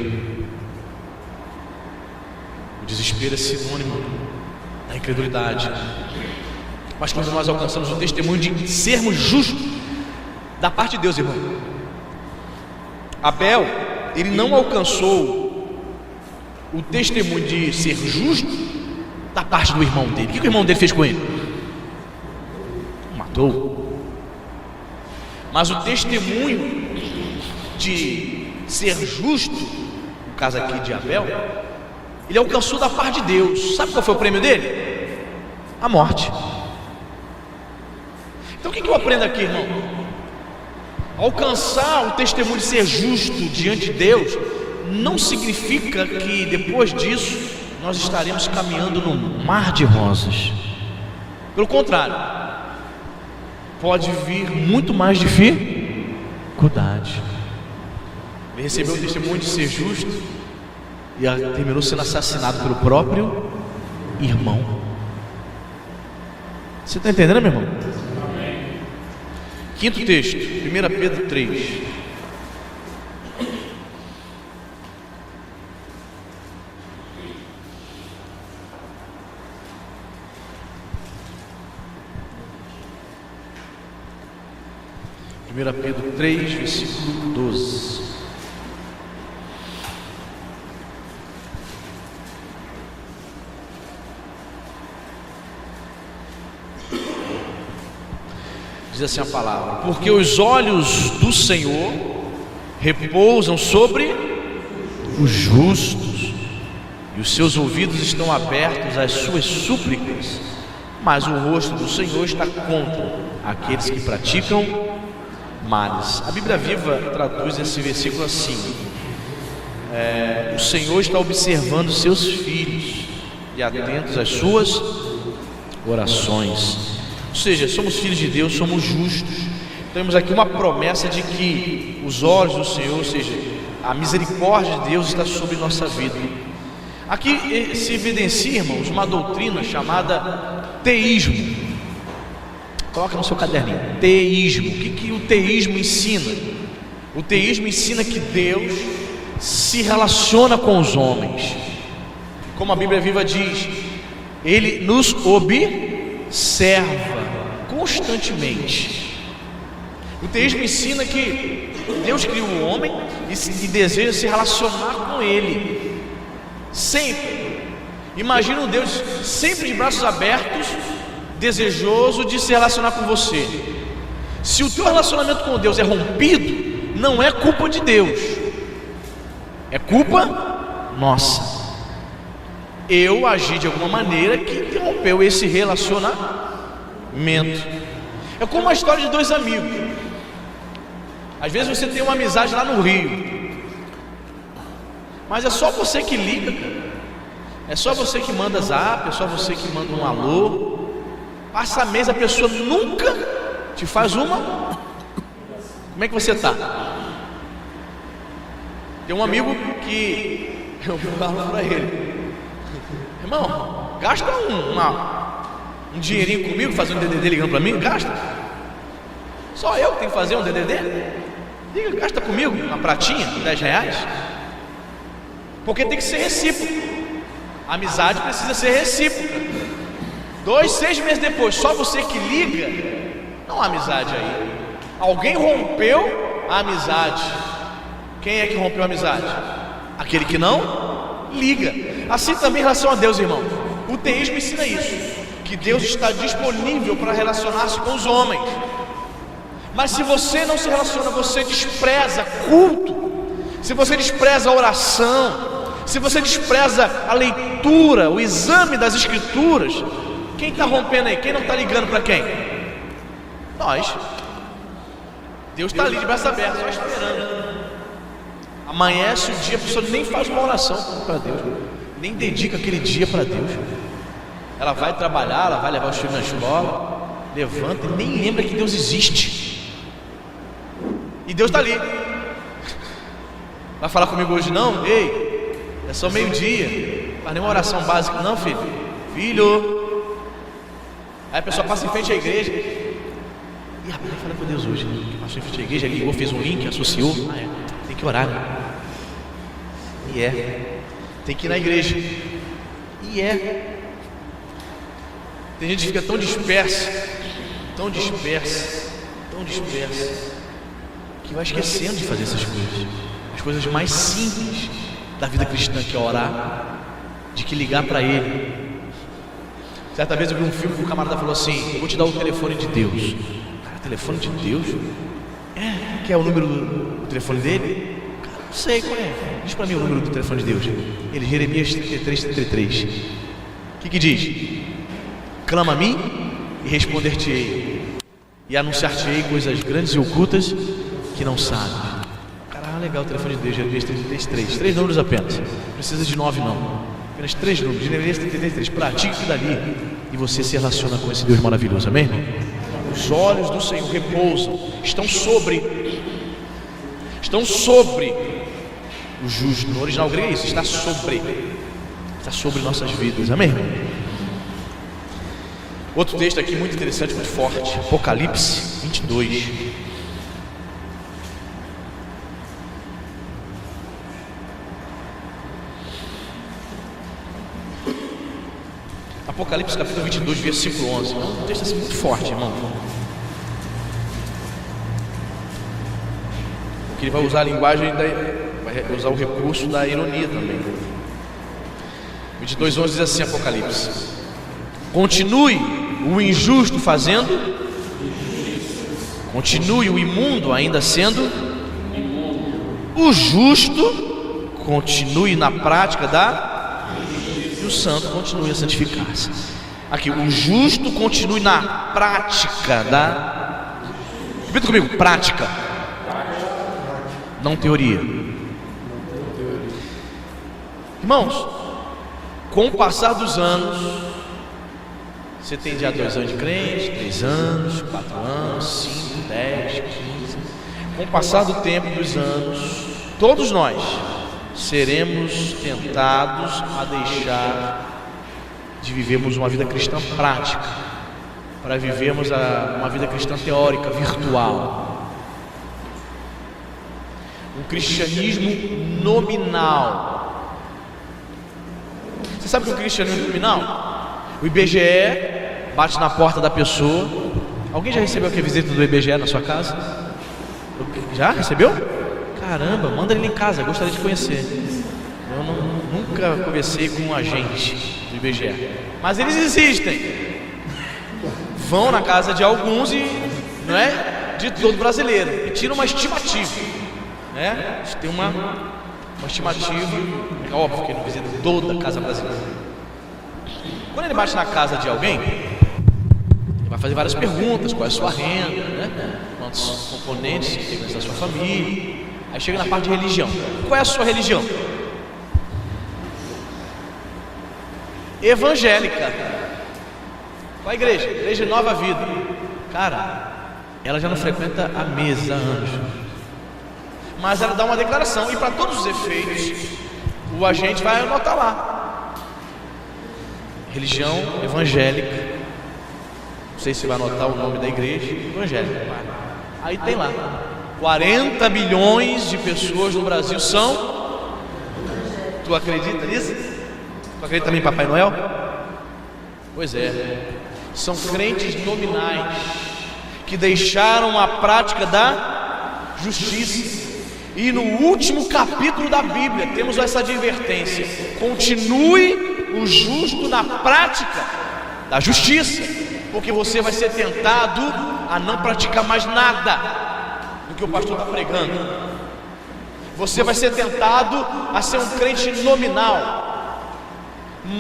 O desespero é sinônimo da incredulidade. Mas quando nós alcançamos o testemunho de sermos justos da parte de Deus, irmão, Abel, ele não alcançou o testemunho de ser justo da parte do irmão dele. O que o irmão dele fez com ele? Matou. Mas o testemunho de ser justo, no caso aqui de Abel, ele alcançou da parte de Deus. Sabe qual foi o prêmio dele? A morte. Então o que eu aprendo aqui, irmão? Alcançar o testemunho de ser justo diante de Deus não significa que depois disso nós estaremos caminhando num mar de rosas. Pelo contrário, pode vir muito mais dificuldade. Ele recebeu o testemunho de ser justo e terminou sendo assassinado pelo próprio irmão. Você está entendendo, meu irmão? Quinto texto, 1 Pedro 3. Pedro 3, versículo 12. Diz assim a palavra: porque os olhos do Senhor repousam sobre os justos, e os seus ouvidos estão abertos às suas súplicas, mas o rosto do Senhor está contra aqueles que praticam males. A Bíblia Viva traduz esse versículo assim: o Senhor está observando seus filhos e atentos às suas orações. Ou seja, somos filhos de Deus, somos justos. Temos aqui uma promessa de que os olhos do Senhor, ou seja, a misericórdia de Deus está sobre nossa vida. Aqui se evidencia, irmãos, uma doutrina chamada teísmo. Coloca no seu caderninho, teísmo. O que o teísmo ensina? O teísmo ensina que Deus se relaciona com os homens. Como a Bíblia Viva diz, Ele nos observa constantemente. O teísmo ensina que Deus criou o homem e deseja se relacionar com ele sempre. Imagina um Deus sempre de braços abertos, desejoso de se relacionar com você. Se o teu relacionamento com Deus é rompido, não é culpa de Deus, é culpa nossa. Eu agi de alguma maneira que interrompeu esse relacionamento. É como uma história de dois amigos. Às vezes você tem uma amizade lá no Rio, mas é só você que liga, cara. É só você que manda zap, é só você que manda um alô. Passa mês, a pessoa nunca te faz uma. Como é que você tá? Tem um amigo que eu falo pra ele: irmão, gasta um dinheirinho comigo, fazer um DDD ligando pra mim, gasta. Só eu que tenho que fazer um DDD? Liga, gasta comigo uma pratinha, R$10. Porque tem que ser recíproco. A amizade precisa ser recíproca. 2, 6 meses depois, só você que liga, não há amizade aí. Alguém rompeu a amizade. Quem é que rompeu a amizade? Aquele que não liga. Assim também em relação a Deus, irmão. O teísmo ensina isso, que Deus está disponível para relacionar-se com os homens. Mas se você não se relaciona, você despreza culto, se você despreza a oração, se você despreza a leitura, o exame das escrituras, quem está rompendo aí? Quem não está ligando para quem? Nós. Deus está ali de braço aberto, só esperando. Amanhece o dia, a pessoa nem faz uma oração para Deus, nem dedica aquele dia para Deus. Ela vai trabalhar, ela vai levar os filhos na escola, levanta e nem lembra que Deus existe. E Deus está ali. Vai falar comigo hoje não? Ei, é só meio-dia. Faz nenhuma oração básica não, filho. Filho. Aí a pessoa passa em frente à igreja. E rapaz, fala com Deus hoje, né? Passou em frente à igreja, ligou, fez um link, associou. Tem que orar, né? E tem que ir na igreja. E tem gente que fica tão dispersa, que vai esquecendo de fazer essas coisas. As coisas mais simples da vida cristã, que é orar, de que ligar para Ele. Certa vez eu vi um filme que o camarada falou assim: eu vou te dar o telefone de Deus. Cara, telefone de Deus? Que é o número do telefone dele? Cara, não sei qual é. Diz para mim o número do telefone de Deus. Ele, Jeremias 33:33. O que diz? Clama a mim e responder-te-ei, e anunciar-te-ei coisas grandes e ocultas que não sabe. Caralho, legal o telefone de Deus, Jeremias 33:3. 3 números apenas, não precisa de 9 não. Apenas 3 números, Jeremias 33:3. Pratique tudo dali e você se relaciona com esse Deus maravilhoso, amém, irmão? Os olhos do Senhor repousam, estão sobre o justo. No original grego é isso, está sobre nossas vidas, amém, irmão? Outro texto aqui muito interessante, muito forte, Apocalipse 22. Apocalipse capítulo 22, versículo 11. É um texto assim muito forte, irmão. Porque ele vai usar a linguagem, vai usar o recurso da ironia também. 22:11 diz assim, Apocalipse: continue o injusto fazendo, continue o imundo ainda sendo, o justo continue na prática e o santo continue a santificar-se. Aqui, o justo continue na prática repita comigo, prática, não teoria. Irmãos, com o passar dos anos, você tem já 2 anos de crente, 3 anos, 4 anos, 5, 10, 15. Com o passar do tempo, dos anos, todos nós seremos tentados a deixar de vivermos uma vida cristã prática, para vivermos uma vida cristã teórica, virtual. Um cristianismo nominal. Você sabe o que é um cristianismo nominal? O IBGE bate na porta da pessoa. Alguém já recebeu aqui a visita do IBGE na sua casa? Já recebeu? Caramba, manda ele em casa, eu gostaria de conhecer. Eu nunca conversei com um agente do IBGE, mas eles existem. Vão na casa de alguns e, não é, de todo brasileiro, e tiram uma estimativa, né? Eles têm uma estimativa. É óbvio que ele não visita toda a casa brasileira. Quando ele bate na casa de alguém, ele vai fazer várias perguntas: qual é a sua renda, né? Quantos componentes tem da sua família. Aí chega na parte de religião: qual é a sua religião? Evangélica. Qual a igreja? Igreja Nova Vida. Cara, ela já não frequenta há meses, há anos, mas ela dá uma declaração, e para todos os efeitos o agente vai anotar lá: religião evangélica. Não sei se vai anotar o nome da igreja. Evangélica. Aí tem lá: 40 milhões de pessoas no Brasil são. Tu acredita nisso? Tu acredita também em Papai Noel? Pois é, são crentes nominais que deixaram a prática da justiça. E no último capítulo da Bíblia temos essa advertência: continue o justo na prática da justiça, porque você vai ser tentado a não praticar mais nada do que o pastor está pregando. Você vai ser tentado a ser um crente nominal.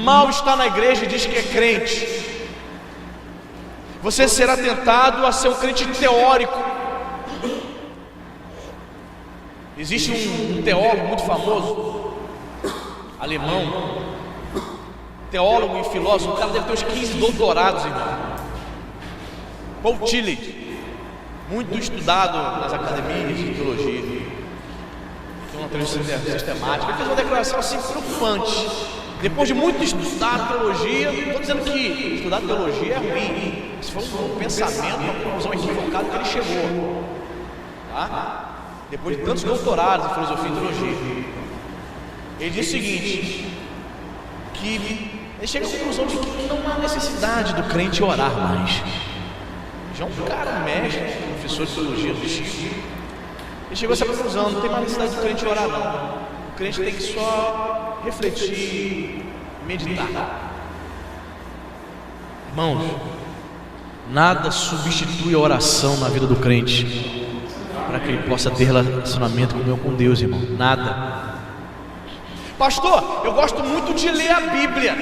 Mal está na igreja e diz que é crente. Você será tentado a ser um crente teórico. Existe um teólogo muito famoso, alemão, teólogo e filósofo. O cara deve ter uns 15 doutorados, irmão. Paul Tillich, muito estudado nas academias de teologia. Tem uma teologia sistemática. Ele fez uma declaração assim preocupante. Depois de muito estudar teologia, não estou dizendo que estudar teologia é ruim. Isso foi um pensamento, uma conclusão equivocada que ele chegou, tá? Depois de tantos doutorados em filosofia e teologia, ele diz o seguinte: que ele chega à conclusão de que não há necessidade do crente orar mais. Já é um cara, um mestre, professor de teologia do Chico. Ele chegou a essa conclusão: não tem mais necessidade do crente orar, não. O crente tem que só refletir, meditar. Irmãos, nada substitui a oração na vida do crente para que ele possa ter relacionamento com Deus, irmão. Nada. Pastor, eu gosto muito de ler a Bíblia.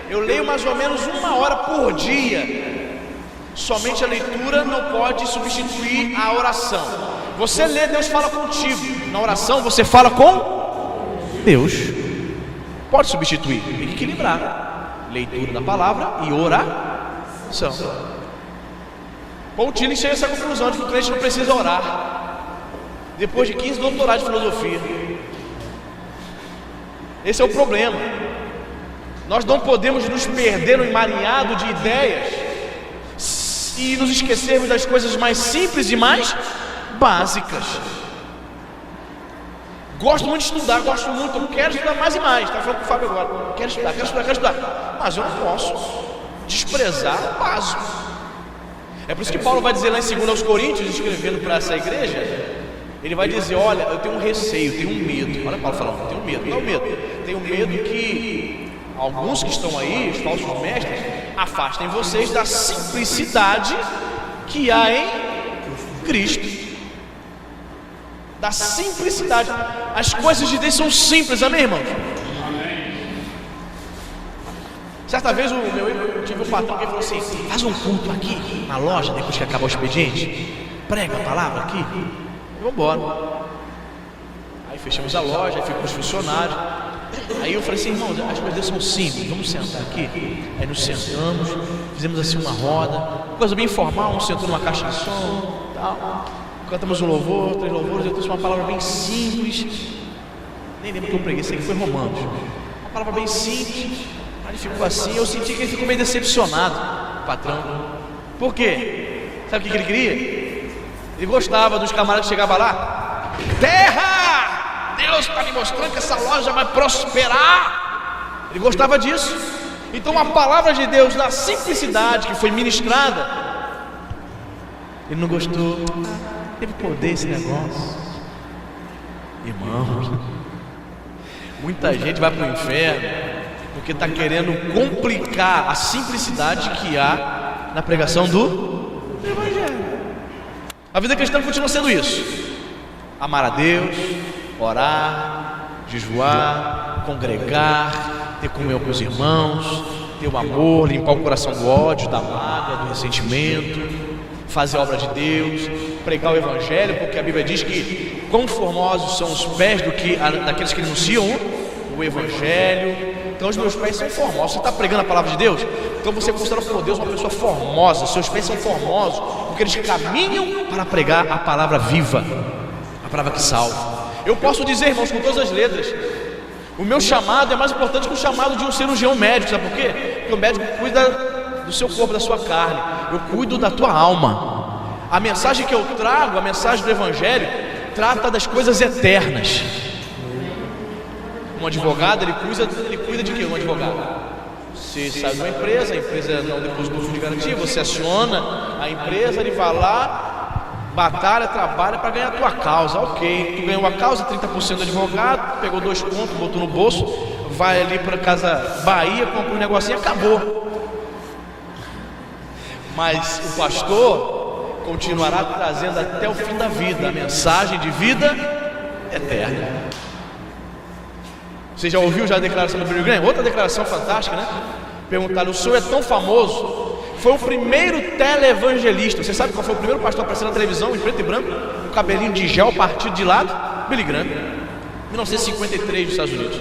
Eu leio mais ou menos 1 hora por dia. Somente a leitura não pode substituir a oração. Você lê, Deus fala contigo. Na oração você fala com Deus. Pode substituir, tem que equilibrar leitura da palavra e oração. Paul Tillich chega a essa conclusão de que o crente não precisa orar, depois de 15 doutorados de filosofia. Esse é o problema. Nós não podemos nos perder no emaranhado de ideias e nos esquecermos das coisas mais simples e mais básicas. Gosto muito de estudar, eu quero estudar mais e mais. Está falando com o Fábio agora: quero estudar. Mas eu não posso desprezar o básico. É por isso que Paulo vai dizer lá em 2 Coríntios, escrevendo para essa igreja, ele vai dizer: olha, eu tenho um receio, tenho um medo. Olha Paulo falando: tenho medo, não medo. Tenho medo que alguns que estão aí, os falsos mestres, afastem vocês da simplicidade que há em Cristo. Da simplicidade. As coisas de Deus são simples, amém, irmãos? Certa vez eu tive um patrão que falou assim: faz um culto aqui na loja depois que acabar o expediente, prega a palavra aqui e vamos embora. Aí fechamos a loja, aí ficam os funcionários. Aí eu falei assim: irmãos, as coisas de Deus são simples, vamos sentar aqui. Aí nos sentamos, fizemos assim uma roda, coisa bem informal. Um sentou numa caixa de som, tal. Cantamos um louvor, 3 louvores. Eu trouxe uma palavra bem simples. Nem lembro que eu preguei, isso aqui foi Romanos. Uma palavra bem simples. Aí ele ficou assim, eu senti que ele ficou meio decepcionado, o patrão. Por quê? Sabe o que ele queria? Ele gostava dos camaradas que chegavam lá: terra! Deus está me mostrando que essa loja vai prosperar. Ele gostava disso. Então a palavra de Deus, na simplicidade que foi ministrada, ele não gostou. Teve poder esse negócio. Irmãos, muita gente vai para o inferno porque está querendo complicar a simplicidade que há na pregação do Evangelho. A vida cristã continua sendo isso: amar a Deus, orar, jejuar, congregar, ter comunhão com os irmãos, ter o amor, limpar o coração do ódio, da mágoa, do ressentimento, fazer a obra de Deus, pregar o Evangelho, porque a Bíblia diz que quão formosos são os pés daqueles que anunciam o Evangelho. Então os meus pés são formosos. Você está pregando a palavra de Deus? Então você considera por Deus uma pessoa formosa. Seus pés são formosos, porque eles caminham para pregar a palavra viva, a palavra que salva. Eu posso dizer, irmãos, com todas as letras, o meu chamado é mais importante que o chamado de um cirurgião médico. Sabe por quê? Porque o médico cuida do seu corpo, da sua carne. Eu cuido da tua alma. A mensagem que eu trago, a mensagem do Evangelho, trata das coisas eternas. Um advogado, ele cuida de quê? Um advogado. Você sai de uma empresa, a empresa não depositou fundo de garantia, você aciona a empresa, ele vai lá, batalha, trabalha para ganhar a tua causa. Ok, tu ganhou a causa, 30% do advogado, pegou 2 pontos, botou no bolso, vai ali para Casa Bahia, compra um negocinho e acabou. Mas o pastor continuará trazendo até o fim da vida a mensagem de vida eterna. Você já ouviu a declaração do Billy Graham? Outra declaração fantástica, né? Perguntaram: o senhor é tão famoso, foi o primeiro televangelista. Você sabe qual foi o primeiro pastor a aparecer na televisão em preto e branco, com cabelinho de gel partido de lado? Billy Graham, 1953, dos Estados Unidos.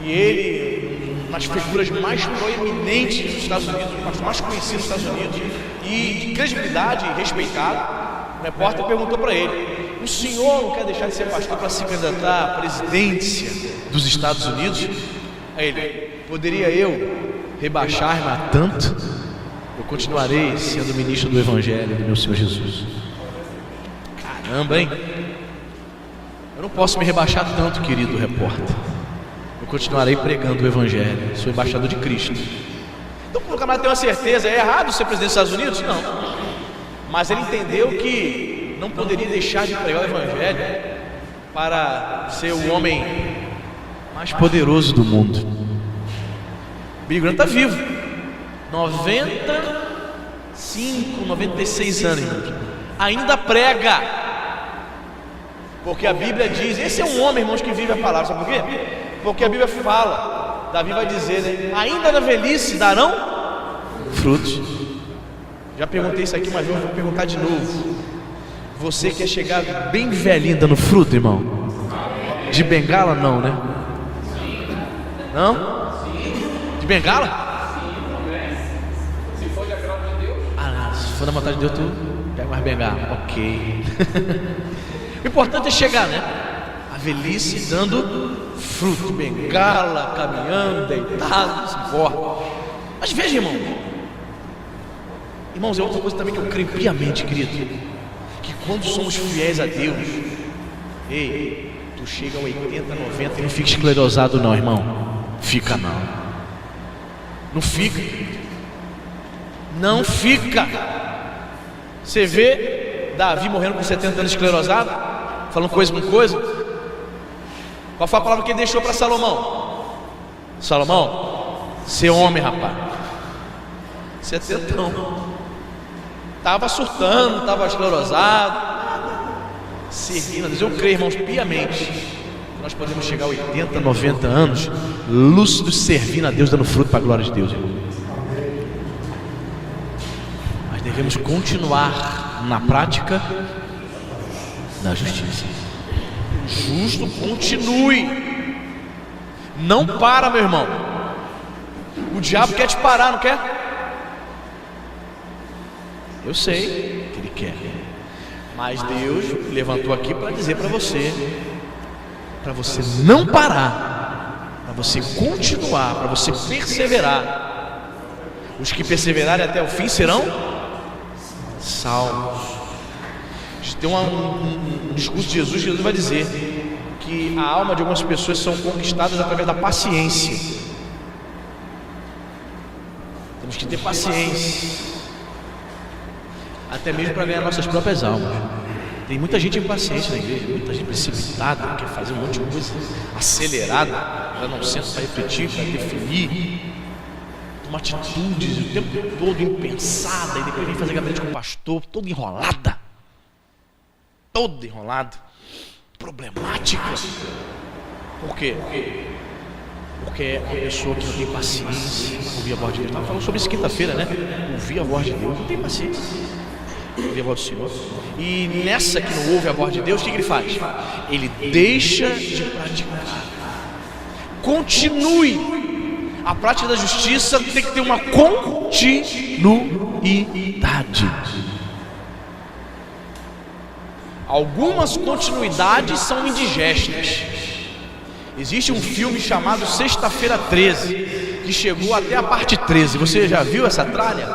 E ele, nas figuras mais proeminentes dos Estados Unidos, o pastor mais conhecido dos Estados Unidos e de credibilidade e respeitado, o repórter perguntou para ele: o senhor não quer deixar de ser pastor para se candidatar à presidência dos Estados Unidos? Aí ele: poderia eu rebaixar-me a tanto? Eu continuarei sendo ministro do Evangelho do meu Senhor Jesus. Caramba, hein? Eu não posso me rebaixar tanto, querido repórter. Eu continuarei pregando o Evangelho. Sou embaixador de Cristo. Então, quando o camarada tem uma certeza, é errado ser presidente dos Estados Unidos? Não. Mas ele entendeu que não poderia deixar de pregar o Evangelho para ser o homem mais poderoso do mundo. Billy Graham está vivo, 95, 96 anos, irmãos. Ainda prega, porque a Bíblia diz, esse é um homem, irmãos, que vive a palavra. Sabe por quê? Porque a Bíblia fala, Davi vai dizer, né? Ainda na velhice darão frutos. Já perguntei isso aqui, mas eu vou perguntar de novo. Você quer chegar bem velhinho dando fruto, irmão? De bengala não, né? Não? De bengala? Se for da vontade de Deus. Ah, se for da vontade de Deus, tu pega mais bengala. Ok. O importante é chegar, né? A velhice dando fruto. Bengala, caminhando, deitado, não se importa. Mas veja, irmão. Irmãos, é outra coisa também que eu creio piamente, querido. Que quando somos fiéis a Deus, ei, tu chega a 80, 90 e não fica esclerosado não, irmão. Fica não. Não fica. Não fica. Você vê Davi morrendo com 70 anos esclerosado, falando coisa com coisa. Qual foi a palavra que ele deixou para Salomão? Salomão, ser homem, rapaz. 70 anos. Estava surtando, estava esclerosado, servindo a Deus. Eu creio, irmãos, piamente, que nós podemos chegar a 80, 90 anos lúcidos, servindo a Deus, dando fruto para a glória de Deus, irmão. Mas devemos continuar na prática da justiça. Justo, continue. Não para, meu irmão. O diabo quer te parar, não quer? Eu sei que ele quer, mas Deus levantou aqui para dizer para você não parar, para você continuar, para você perseverar. Os que perseverarem até o fim serão salvos. Tem um discurso de Jesus vai dizer que a alma de algumas pessoas são conquistadas através da paciência. Temos que ter paciência, até mesmo para ganhar nossas próprias almas. Tem muita gente impaciente na igreja, muita gente precipitada, quer fazer um monte de coisa acelerada, ela não senta para refletir, para definir, toma atitudes o tempo todo impensada, e depois vem fazer gabinete com o pastor, toda enrolada, problemática. Por quê? Porque é uma pessoa que não tem paciência para ouvir a voz de Deus. Estava falando sobre isso quinta-feira, né? Ouvir a voz de Deus, não tem paciência. Ouvir a voz do Senhor. E nessa que não ouve a voz de Deus, o que ele faz? Ele deixa de praticar. Continue. A prática da justiça tem que ter uma continuidade. Algumas continuidades são indigestas. Existe um filme chamado Sexta-feira 13, que chegou até a parte 13. Você já viu essa tralha?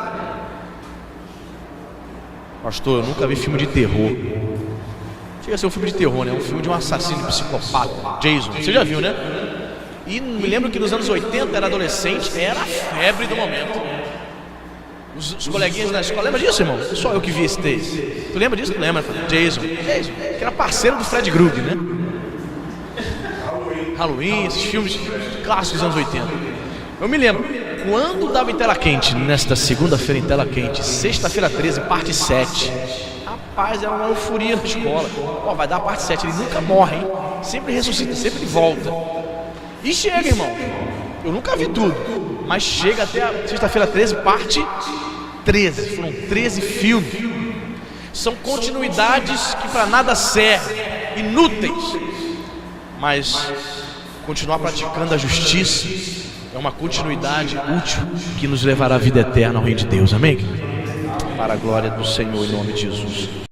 Pastor, eu nunca vi filme de terror. Chega a ser um filme de terror, né? Um filme de um assassino psicopata, Jason. Você já viu, né? E me lembro que nos anos 80 era adolescente, era a febre do momento. Os coleguinhas da escola, lembra disso, irmão? Só eu que vi esse texto. Tu lembra disso? Tu lembra? Jason, que era parceiro do Fred Krueger, né? Halloween, esses filmes clássicos dos anos 80. Eu me lembro, quando dava em tela quente, nesta segunda-feira em tela quente, Sexta-feira 13, parte 7. Rapaz, era uma euforia na escola. Ó, vai dar a parte 7, ele nunca morre, hein? Sempre ressuscita, sempre volta. E chega, irmão. Eu nunca vi tudo, mas chega até a Sexta-feira 13, parte 13. Foram 13 filmes. São continuidades que para nada servem, inúteis. Mas continuar praticando a justiça é uma continuidade útil que nos levará à vida eterna ao reino de Deus. Amém? Para a glória do Senhor, em nome de Jesus.